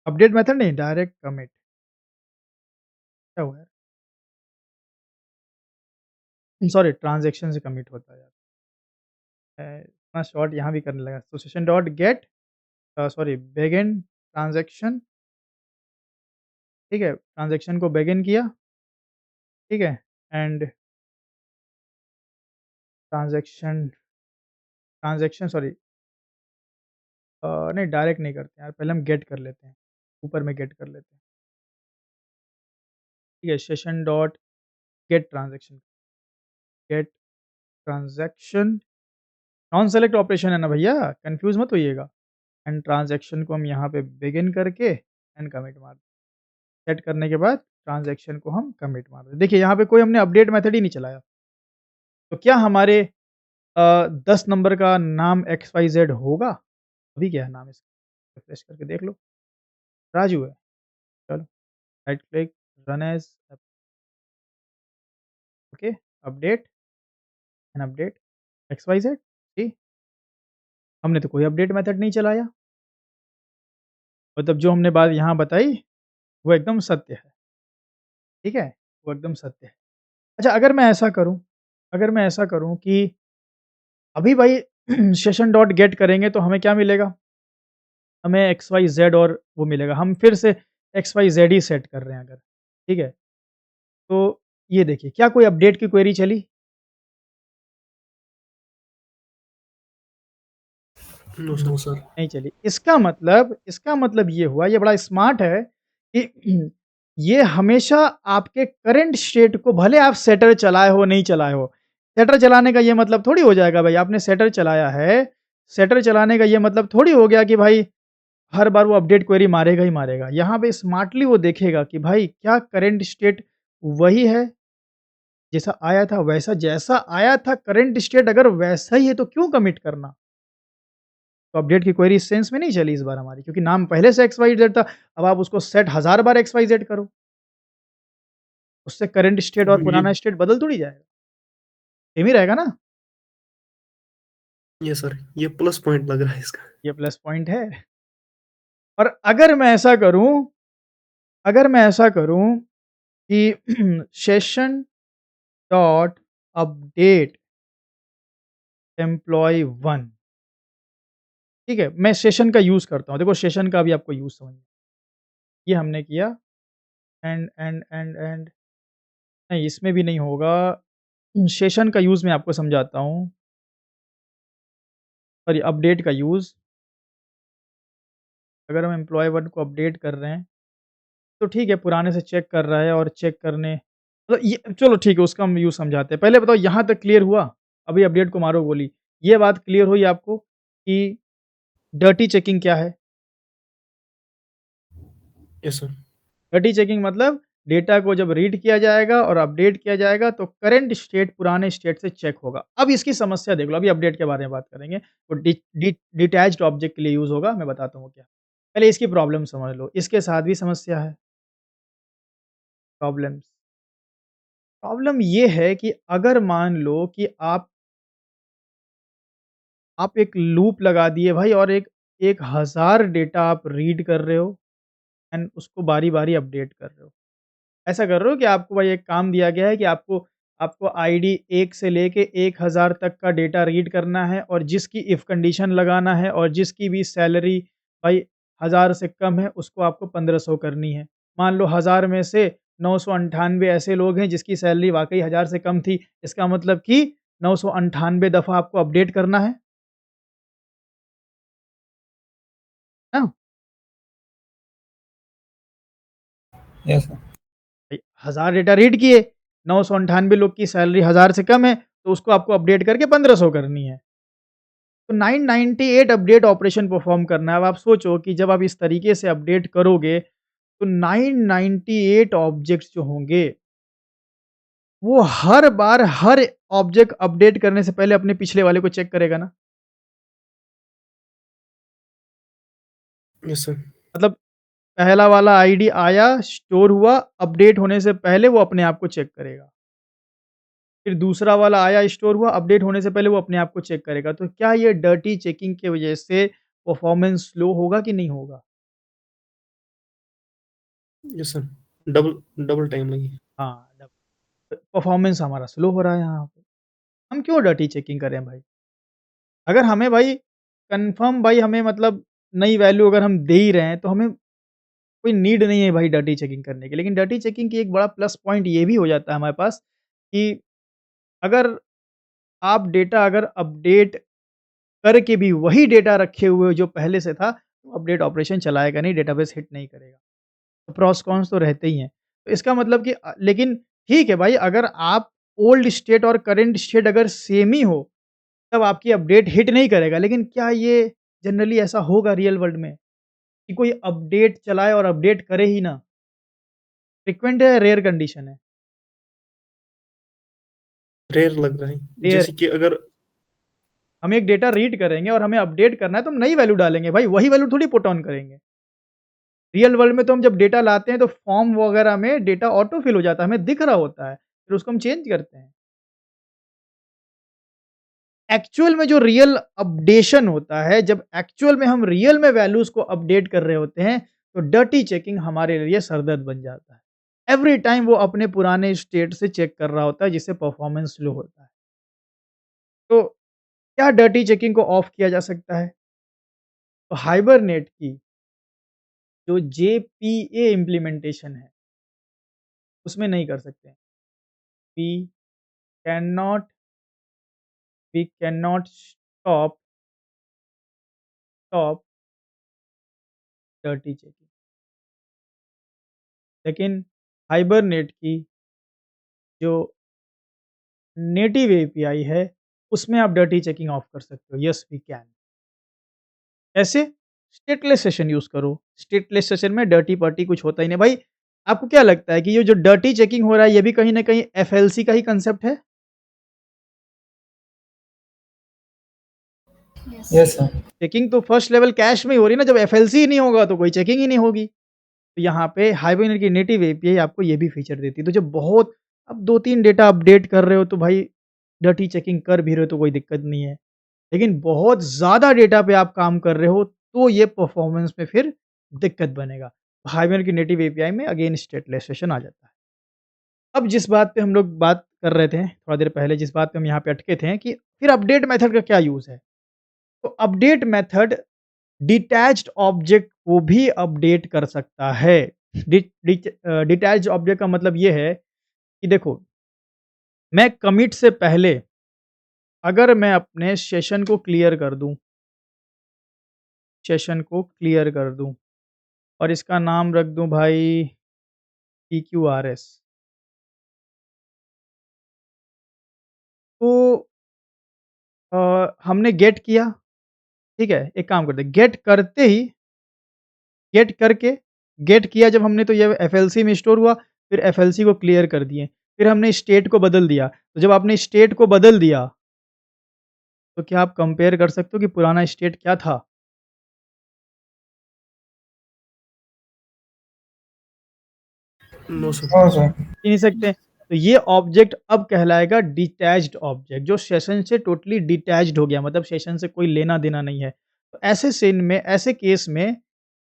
अपडेट मेथड नहीं डायरेक्ट कमिट। क्या हुआ यार? सॉरी ट्रांज़ैक्शन से कमिट होता है यार। इतना शॉर्ट यहाँ भी करने लगा। तो session dot gate sorry begin transaction, ठीक है? ट्रांज़ैक्शन को बिगिन किया, ठीक है? एंड ट्रांज़ैक्शन ट्रांज़ैक्शन सॉरी नहीं डायरेक्ट नहीं करते हैं यार, पहले हम गेट कर लेते हैं, ऊपर में गेट कर लेते हैं, ठीक है? Session dot gate transaction non select operation है ना भैया, कन्फ्यूज़ मत होइएगा। एंड ट्रांज़ैक्शन को हम यहाँ पे बिगिन करके एंड कमिट मार दें। सेट करने के बाद ट्रांज़ैक्शन को हम कमिट मार दें। देखिए यहाँ पे कोई हमने अपडेट मेथड ही नहीं चलाया। तो क्या हमारे 10 नंबर का नाम XYZ होगा? अभी क्या है नाम इसका? रिफ्रेश करके देख लो, राजू है। चलो right click run as okay update and update XYZ जी, हमने तो कोई अपडेट मेथड नहीं चलाया। मतलब जो हमने बात यहाँ बताई वो एकदम सत्य है, ठीक है? वो एकदम सत्य है। अच्छा अगर मैं ऐसा करूँ कि अभी भाई सेशन डॉट गेट करेंगे तो हमें क्या मिलेगा? हमें XYZ और वो मिलेगा। हम फिर से XYZ ही सेट कर रहे हैं अगर, ठीक है? तो ये देखिए क्या कोई अपडेट की क्वेरी चली? No no sir. सर। नहीं चली। इसका मतलब ये हुआ, ये बड़ा स्मार्ट है कि ये हमेशा आपके करंट स्टेट को भले आप सेटर चलाए हो, नहीं चलाए हो। सेटर चलाने का ये मतलब थोड़ी हो जाएगा भाई आपने सेटर चलाया है, सेटर चलाने का ये मतलब थोड़ी हो गया कि भाई हर बार वो अपडेट क्वेरी मारेगा ही मारेगा। यहाँ पे स्मार्टली वो देखेगा कि भाई क्या करंट स्टेट वही है, जैसा आया था करंट स्टेट अगर वैसा ही है तो क्यों कमिट करना? तो अपडेट की क्वेरी इस सेंस में नहीं चली इस बार हमारी क्योंकि नाम पहले से XYZ था, अब आप उसको सेट 1000 बार XYZ करो। उससे करंट स्टेट और ये पुराना स्टेट बदल थोड़ी जाएगा। सेम ही रहेगा ना? ये सर ये प्लस पॉइंट लग रहा है इसका। ये प्लस पॉइंट है। और अगर मैं ऐसा करूँ कि सेशन डॉट अपडेट एम्प्लॉयी 1 ठीक है? मैं सेशन का यूज़ करता हूँ। देखो सेशन का भी आपको यूज़ समझना है। ये हमने किया एंड नहीं इसमें भी नहीं होगा। सेशन का यूज़ मैं आपको समझाता हूँ। सॉरी अपडेट का यूज़ अगर हम एम्प्लॉयी 1 को अपडेट कर रहे हैं, तो ठीक है पुराने से चेक कर रहा है और चेक करने मतलब ये चलो ठीक है उसका हम यूज़ समझाते हैं। पहले बताओ यहाँ तक क्लियर हुआ? अभी अपडेट को मारो गोली। ये बात क्लियर हुई आपको कि डर्टी चेकिंग क्या है? Yes sir. डर्टी चेकिंग मतलब डेटा को जब रीड किया जाएगा और अपडेट किया जाएगा तो करंट स्टेट पुराने स्टेट से चेक होगा। अब इसकी समस्या देख लो, अभी अपडेट के बारे में बात करेंगे। तो डिटैच्ड ऑब्जेक्ट के लिए यूज़ होगा, मैं बताता हूँ क्या। पहले इसकी प्रॉब्लम समझ लो, इसके साथ भी समस्या है। प्रॉब्लम्स प्रॉब्लम ये है कि अगर मान लो कि आप एक लूप लगा दिए भाई और एक 1000 डेटा आप रीड कर रहे हो एंड उसको बारी-बारी अपडेट कर रहे हो। ऐसा कर रहे हो कि आपको भाई एक काम दिया गया है कि आपको आपको आईडी 1 से लेके 1000 तक का डेटा रीड करना है और जिसकी इफ कंडीशन लगाना है और जिसकी भी सैलरी भाई 1000 से कम है उसको आपको 1500 करनी है। मान लो 1000 में से 998 ऐसे लोग हैं जिसकी सैलरी वाक़ई 1000 से कम थी, इसका मतलब कि 998 दफ़ा आपको अपडेट करना है। ना? Yes sir. भाई 1000 डेटा रीड किए, 998 लोग की सैलरी 1000 से कम है, तो उसको आपको अपडेट करके 1500 करनी है। तो 998 अपडेट ऑपरेशन परफ़ॉर्म करना है। अब आप सोचो कि जब आप इस तरीके से अपडेट करोगे, तो 998 ऑब्जेक्ट्स जो होंगे, वो हर बार हर ऑब्जेक्ट अपडेट करने से पहले अपने पिछले वाले को चेक करेगा ना? Yes sir. मतलब पहला वाला आईडी आया, स्टोर हुआ, अपडेट होने से पहले वो अपने आप को चेक करेगा। फिर दूसरा वाला आया, स्टोर हुआ, अपडेट होने से पहले वो अपने आप को चेक करेगा। तो क्या ये डर्टी चेकिंग की वजह से परफ़ॉर्मेंस स्लो होगा कि नहीं होगा? Yes sir. Double double time लगी। हाँ, परफ़ॉर्मेंस हमारा स्लो हो रहा है यहाँ पे। हम क्यों डर्टी चेकिंग करें भाई? अगर हमें भाई कन्फर्म भाई हमें मतलब नई वैल्यू अगर हम दे ही रहे हैं, तो हमें कोई नीड नहीं है भाई डर्टी चेकिंग करने की। लेकिन डर्टी चेकिंग की एक बड़ा प्लस पॉइंट ये भी हो जाता है हमारे पास कि अगर आप डेटा अगर अपडेट करके भी वही डेटा रखे हुए हो जो पहले से था, तो अपडेट ऑपरेशन चलाएगा नहीं, डेटाबेस हिट नहीं करेगा। तो प्रॉस कॉन्स तो रहते ही हैं। तो इसका मतलब कि लेकिन ठीक है भाई अगर आप ओल्ड स्टेट और करंट स्टेट अगर सेम ही हो, तब आपकी अपडेट हिट नहीं करेगा। लेकिन क्या ये जनरली ऐसा होगा रियल वर्ल्ड में कि कोई अपडेट चलाए और अपडेट करे ही ना? फ्रीक्वेंट है या रेयर कंडीशन है? रेयर लग रहा है। रेयर। जैसे कि अगर हम एक डेटा रीड करेंगे और हमें अपडेट करना है तो हम नई वैल्यू डालेंगे भाई, वही वैल्यू थोड़ी पुट ऑन करेंगे। रियल वर्ल्ड में तो हम जब डेटा लाते हैं तो फॉर्म वगैरह में डेटा ऑटो फिल हो जाता है, हमें दिख रहा होता है, फिर उसको हम चेंज करते हैं। एक्चुअल में जो रियल अपडेशन होता है, जब एक्चुअल में हम रियल में वैल्यूज़ को अपडेट कर रहे होते हैं, तो डर्टी चेकिंग हमारे लिए सरदर्द बन जाता है। एवरी टाइम वो अपने पुराने स्टेट से चेक कर रहा होता है, जिससे परफॉर्मेंस स्लो होता है। तो क्या डर्टी चेकिंग को ऑफ किया जा सकता है? तो हाइबरनेट की जो जेपीए इम्प्लीमेंटेशन है, उसमें नहीं कर सकते हैं। We can not we can not stop dirty checking. लेकिन हाइबरनेट की जो नेटिव एपीआई है, उसमें आप डर्टी चेकिंग ऑफ कर सकते हो। Yes we can. कैसे? स्टेटलेस सेशन यूज़ करो। स्टेटलेस सेशन में डर्टी-पर्टी कुछ होता ही नहीं। भाई, आपको क्या लगता है कि ये जो डर्टी चेकिंग हो रहा है, ये भी कहीं न कहीं एफएलसी का ही कांसेप्ट है? Yes sir. चेकिंग तो फर्स्ट लेवल कैश में ही हो रही है ना, जब एफएलसी ही नहीं होगा तो कोई चेकिंग ही नहीं होगी। तो यहाँ पे हाइबरनेट की नेटिव एपीआई आपको ये भी फीचर देती है। तो जब बहुत अब 2-3 डेटा अपडेट कर रहे हो तो भाई डर्टी चेकिंग कर भी रहे हो तो कोई दिक्कत नहीं है। लेकिन बहुत ज़्यादा डेटा पे आप काम कर रहे हो तो ये परफॉर्मेंस में फिर दिक्कत बनेगा। हाइबरनेट की नेटिव एपीआई में अगेन स्टेटलाइज़ेशन आ जाता है। अब जिस बात पे हम लोग बात कर रहे थे, थोड़ा देर पहले जिस बात पे हम यहाँ पे अटके थे कि फिर अपडेट मेथड का क्या यूज़ है? तो अपडेट मेथड डिटैच्ड ऑब्जेक्ट को भी अपडेट कर सकता है। डिटैच्ड ऑब्जेक्ट का मतलब ये है कि देखो, मैं कमिट से पहले अगर मैं अपने सेशन को क्लियर कर दूँ और इसका नाम रख दूँ भाई PQRS। तो हमने गेट किया, ठीक है? एक काम करते हैं, गेट करके गेट किया जब हमने तो ये एफएलसी में स्टोर हुआ, फिर एफएलसी को क्लियर कर दिए। फिर हमने स्टेट को बदल दिया। तो जब आपने स्टेट को बदल दिया, तो क्या आप कंपेयर कर सकते हो कि पुराना स्टेट क्या था? No sir. हाँ सर। नहीं सकते। तो ये ऑब्जेक्ट अब कहलाएगा डिटैच्ड ऑब्जेक्ट, जो सेशन से टोटली डिटैच्ड हो गया, मतलब सेशन से कोई लेना-देना नहीं है। तो ऐसे सीन में, ऐसे केस में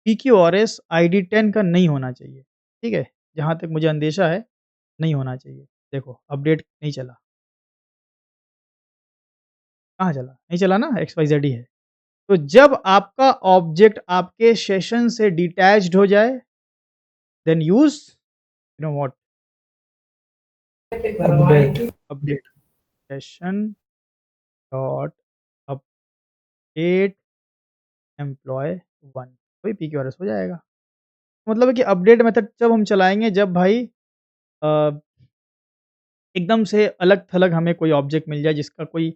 PQRS ID 10 का नहीं होना चाहिए, ठीक है? जहाँ तक मुझे अंदेशा है, नहीं होना चाहिए। देखो अपडेट नहीं चला। कहाँ चला? नहीं चला ना, XYZ ही है। तो जब आपका ऑब्जेक्ट आपके सेशन से डिटैच्ड हो जाए, then use you know what? Update. Update session dot update employ 1 वही PQRS हो जाएगा। मतलब है कि अपडेट मेथड जब हम चलाएँगे जब भाई अ, एकदम से अलग-थलग हमें कोई ऑब्जेक्ट मिल जाए जिसका कोई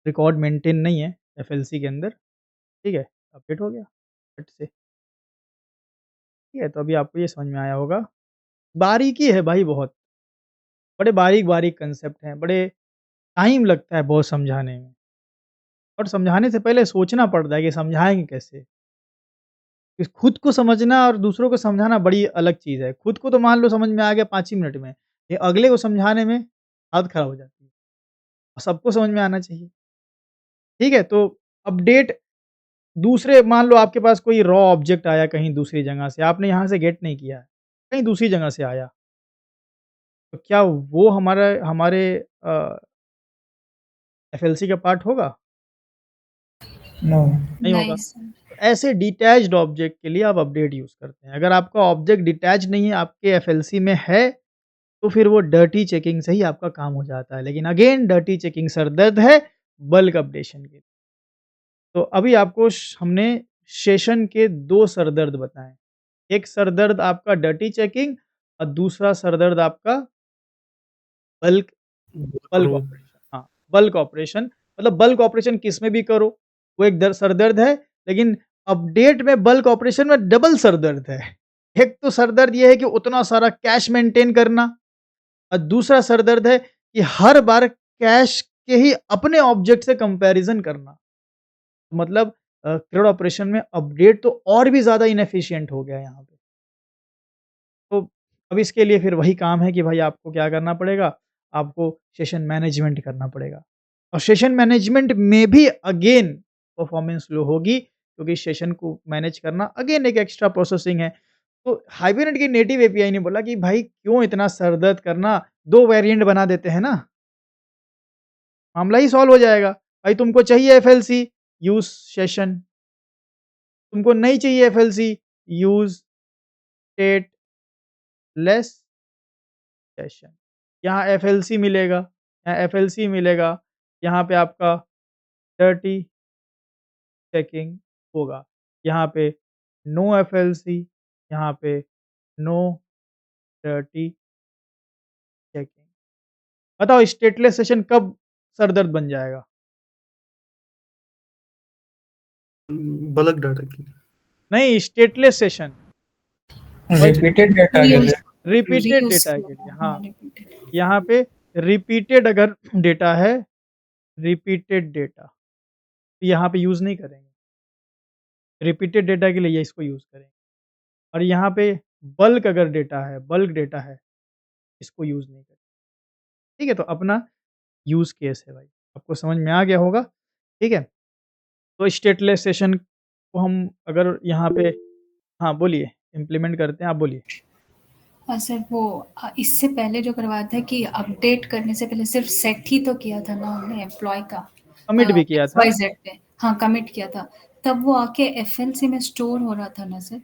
रिकॉर्ड मेंटेन नहीं है FLC के अंदर, ठीक है? अपडेट हो गया फट से। ठीक है, तो अभी आपको ये समझ में आया होगा। बारीकी है भाई बहुत, बड़े बारीक-बारीक कांसेप्ट हैं, बड़े टाइम लगता है बहुत समझाने में और समझाने से पहले सोचना पड़ता है कि समझाएँगे कैसे? कि खुद को समझना और दूसरों को समझाना बड़ी अलग चीज़ है। खुद को तो मान लो समझ में आ गया 5 ही मिनट में, ये अगले को समझाने में हालत खराब हो जाती है और सबको समझ में आना चाहिए। ठीक है? तो अपडेट दूसरे मान लो आपके पास कोई रॉ ऑब्जेक्ट आया कहीं दूसरी जगह से, आपने यहाँ से गेट नहीं किया है, कहीं दूसरी जगह से आया, तो क्या वो हमारा हमारे FLC का पार्ट होगा? नो। नहीं होगा। नहीं सर। तो ऐसे डिटैच्ड ऑब्जेक्ट के लिए आप अपडेट यूज़ करते हैं। अगर आपका ऑब्जेक्ट डिटैच नहीं है, आपके FLC में है, तो फिर वो डर्टी चेकिंग से ही आपका काम हो जाता है। लेकिन अगेन डर्टी चेकिंग सरदर्द है बल्क अपडेशन के। तो अभी आपको हमने सेशन के 2 सरदर्द बताएँ। एक सरदर्द आपका डर्टी चेकिंग और दूसरा सरदर्द आपका बल्क बल्क करो। ऑपरेशन। हाँ, बल्क ऑपरेशन मतलब बल्क ऑपरेशन किसमें भी करो, वो एक सरदर्द है, लेकिन अपडेट में बल्क ऑपरेशन में डबल सरदर्द है। एक तो सरदर्द ये है कि उतना सारा कैश मेंटेन करना और दूसरा सरदर्द है कि हर बार कैश के ही अपने ऑब्जेक्ट से कंपैरिज़न करना। मतलब क्रेड ऑपरेशन में अपडेट तो और भी ज़्यादा इनएफिशिएंट हो गया है यहाँ पे। तो अब इसके लिए फिर वही काम है कि भाई आपको क्या करना पड़ेगा, आपको सेशन मैनेजमेंट करना पड़ेगा। और सेशन मैनेजमेंट में भी अगेन परफॉर्मेंस लो होगी क्योंकि सेशन को मैनेज करना अगेन एक एक्स्ट्रा प्रोसेसिंग है। तो हाइबरनेट की नेटिव एपीआई ने बोला कि भाई क्यों इतना सर दर्द करना, 2 वेरिएंट बना देते हैं ना, मामला ही सॉल्व हो जाएगा। भाई तुमको चाहिए एफएलसी, यूज़ सेशन, तुमको नहीं चाहिए एफएलसी, यूज़ स्टेटलेस सेशन। यहाँ एफएलसी मिलेगा, यहाँ एफएलसी मिलेगा, यहाँ पे आपका डर्टी चेकिंग होगा। यहाँ पे नो एफएलसी, यहाँ पे नो डर्टी चेकिंग। बताओ स्टेटलेस सेशन कब सरदर्द बन जाएगा? बल्क डाटा की। नहीं, स्टेटलेस सेशन। रिपीटेड डेटा के लिए। रिपीटेड रीयूज डेटा के लिए, हाँ। रिपीटेड। यहाँ पे रिपीटेड अगर डेटा है, रिपीटेड डेटा, तो यहाँ पे यूज़ नहीं करेंगे। रिपीटेड डेटा के लिए ये इसको यूज़ करेंगे और यहाँ पे बल्क अगर डेटा है, बल्क डेटा है, इसको यूज़ नहीं करेंगे। ठीक है? तो अपना यूज़ केस है भाई, आपको समझ में आ गया होगा, ठीक है? तो स्टेटलेस सेशन को हम अगर यहाँ पे हाँ, बोलिए, इम्प्लीमेंट करते हैं, आप बोलिए। सर वो इससे पहले जो करवाया था कि अपडेट करने से पहले सिर्फ सेट ही तो किया था ना हमने एम्प्लॉय का, कमिट भी किया था। XYZ पे। हाँ, कमिट किया था। तब वो आके FLC में स्टोर हो रहा था ना सर?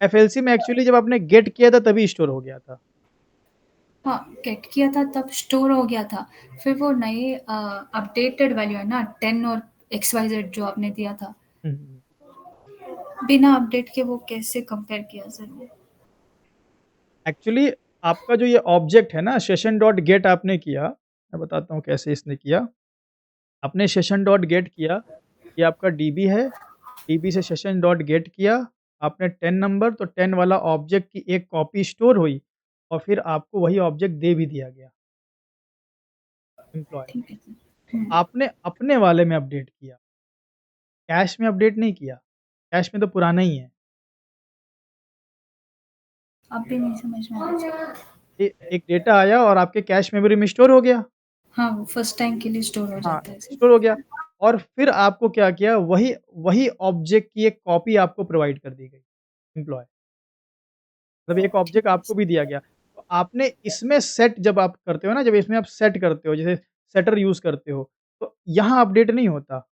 एफएलसी में एक्चुअली जब आपने गेट किया था तभी स्टोर हो गया था। हाँ, गेट किया था तब स्टोर हो गया था। फिर वो नए अपडेटेड वैल्यू है ना 10 और XYZ जो आपने दिया था, हुँ, हुँ। बिना अपडेट के वो कैसे कंपेयर किया सर वो? एक्चुअली आपका जो ये ऑब्जेक्ट है ना सेशन डॉट गेट आपने किया, मैं बताता हूँ कैसे इसने किया। आपने सेशन डॉट गेट किया, ये आपका डीबी है, डीबी से सेशन डॉट गेट किया, आपने 10 नंबर तो 10 वाला ऑब्जेक्ट की एक कॉपी स्टोर हुई और फिर आपको वही ऑब्जेक्ट दे भी दिया गया, एम्प्लॉय। ठीक है सर। आपने अपने वाले में अपडेट किया, कैश में अपडेट नहीं किया, कैश में तो पुराना ही है। अब भी नहीं समझ में आ रहा। एक डेटा आया और आपके कैश मेमोरी में स्टोर हो गया। हाँ, वो फर्स्ट टाइम के लिए स्टोर हो हाँ, जाता है सर। स्टोर हो गया और फिर आपको क्या किया वही वही ऑब्जेक्ट की एक कॉपी आपको प्रोवाइड कर दी गई, एम्प्लॉय। मतलब एक ठीक ऑब्जेक्ट है आपको सर। भी दिया गया। तो आपने इसमें सेट जब आप करते हो ना, जब इसमें आप सेट करते हो, जैसे सेटर यूज़ करते हो, तो यहाँ अपडेट नहीं होता।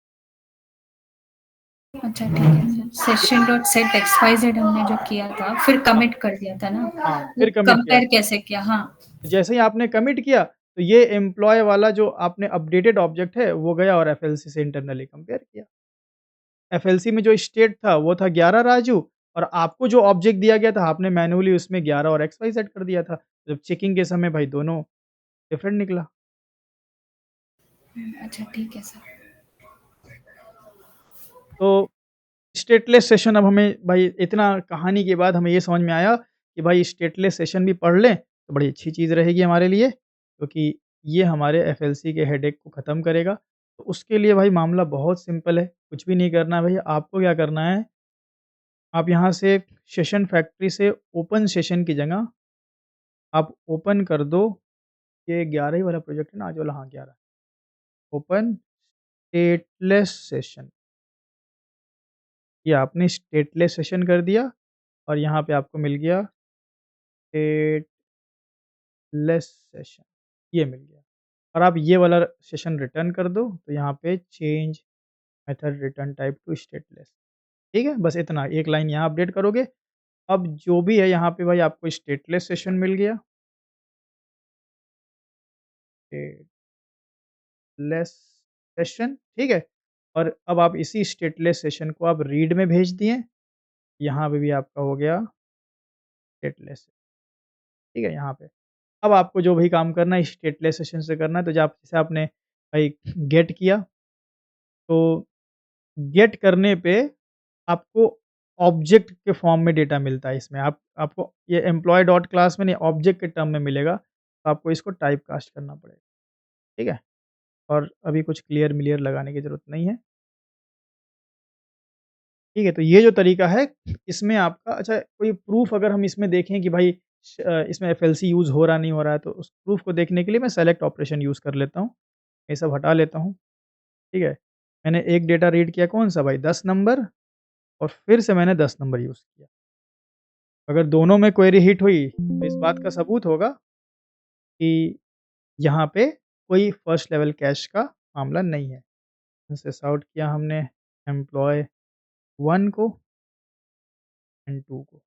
अच्छा ठीक है sir. Session dot set XYZ हमने जो किया था, फिर कमिट कर दिया था ना, हाँ, वो फिर कमिट किया। कंपेयर कैसे किया? हाँ, जैसे ही आपने कमिट किया, तो ये एम्प्लॉयी वाला जो आपने अपडेटेड ऑब्जेक्ट है, वो गया और एफएलसी से इंटरनली कंपेयर किया। एफएलसी में जो स्टेट था, वो था 11 राजू, और आपको जो ऑब्जेक्ट दिया गया था, आपने मैन्युअली उसमें 11 और एक्स-वाई-ज़ेड कर दिया था। जब चेकिंग के समय भाई दोनों डिफरेंट निकला। अच्छा ठीक है सर। तो स्टेटलेस सेशन, अब हमें भाई इतना कहानी के बाद हमें ये समझ में आया कि भाई स्टेटलेस सेशन भी पढ़ लें, तो बड़ी अच्छी चीज़ रहेगी हमारे लिए, क्योंकि ये हमारे एफएलसी के हेडेक को ख़त्म करेगा। तो उसके लिए भाई मामला बहुत सिंपल है, कुछ भी नहीं करना है भैया। आपको क्या करना है, आप यहाँ से सेशन फैक्ट्री से ओपन सेशन की जगह आप ओपन कर दो, ये 11 ही वाला प्रोजेक्ट है ना आज वाला? हाँ, 11। ओपन स्टेटलेस सेशन, ये आपने स्टेटलेस सेशन कर दिया और यहाँ पे आपको मिल गया स्टेटलेस सेशन, ये मिल गया। और आप ये वाला सेशन रिटर्न कर दो, तो यहाँ पे change method return type two stateless, ठीक है? बस इतना, एक लाइन यहाँ अपडेट करोगे। अब जो भी है यहाँ पे भाई आपको स्टेटलेस सेशन मिल गया, स्टेटलेस सेशन, ठीक है? और अब आप इसी स्टेटलेस सेशन को आप रीड में भेज दिए, यहाँ पे भी आपका हो गया स्टेटलेस, ठीक है? यहाँ पे। अब आपको जो भी काम करना है स्टेटलेस सेशन से करना है, तो जैसे आपने भाई गेट किया, तो गेट करने पे आपको ऑब्जेक्ट के फॉर्म में डेटा मिलता है इसमें। आपको ये एम्प्लॉयी डॉट क्लास में नहीं, ऑब्जेक्ट के टर्म में मिलेगा, तो आपको इसको टाइप कास्ट करना पड़ेगा, ठीक है? और अभी कुछ क्लियर-मिलियर लगाने की ज़रूरत नहीं है। ठीक है, तो ये जो तरीका है, इसमें आपका अच्छा कोई प्रूफ़ अगर हम इसमें देखें कि भाई इसमें एफएलसी यूज़ हो रहा, नहीं हो रहा है, तो उस प्रूफ़ को देखने के लिए मैं सेलेक्ट ऑपरेशन यूज़ कर लेता हूँ। ये सब हटा लेता हूँ, ठीक है? मैंने एक डेटा रीड किया, कौन-सा भाई? 10 नंबर, और फिर से मैंने 10 नंबर यूज़ किया। अगर दोनों में क्वेरी हिट हुई, तो इस बात का सबूत होगा कि यहाँ पे कोई फर्स्ट लेवल कैश का मामला नहीं है। सेस आउट किया हमने एम्प्लॉयी 1 को एंड 2 को,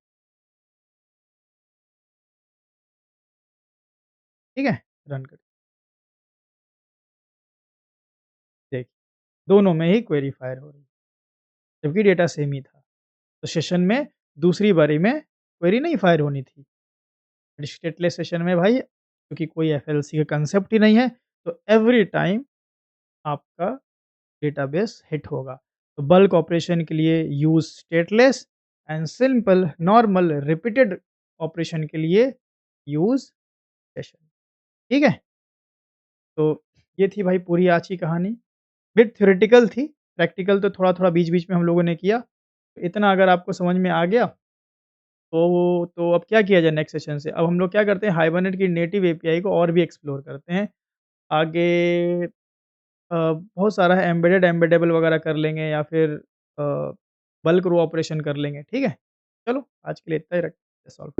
ठीक है? रन कर देखिए, दोनों में ही क्वेरी फायर हो रही है, जबकि डेटा सेम ही था। तो सेशन में दूसरी बारी में क्वेरी नहीं फायर होनी थी। स्टेटलेस सेशन में भाई क्योंकि कोई एफएलसी का कांसेप्ट ही नहीं है, तो एवरी टाइम आपका डेटाबेस हिट होगा। तो बल्क ऑपरेशन के लिए use stateless, and simple normal repeated operation के लिए यूज़ सेशन, ठीक है? तो ये थी भाई पूरी आज की कहानी। बिट थ्योरेटिकल थी, प्रैक्टिकल तो थोड़ा-थोड़ा बीच-बीच में हम लोगों ने किया। तो इतना अगर आपको समझ में आ गया, तो अब क्या किया जाए नेक्स्ट सेशन से? अब हम लोग क्या करते हैं, हाइबरनेट की नेटिव एपीआई को और भी एक्सप्लोर करते हैं। आगे बहुत सारा है, एम्बेडेड, एम्बेडेबल वगैरह कर लेंगे, या फिर अ, बल्क रो ऑपरेशन कर लेंगे, ठीक है? चलो आज के लिए इतना ही रखते हैं, दैट्स ऑल।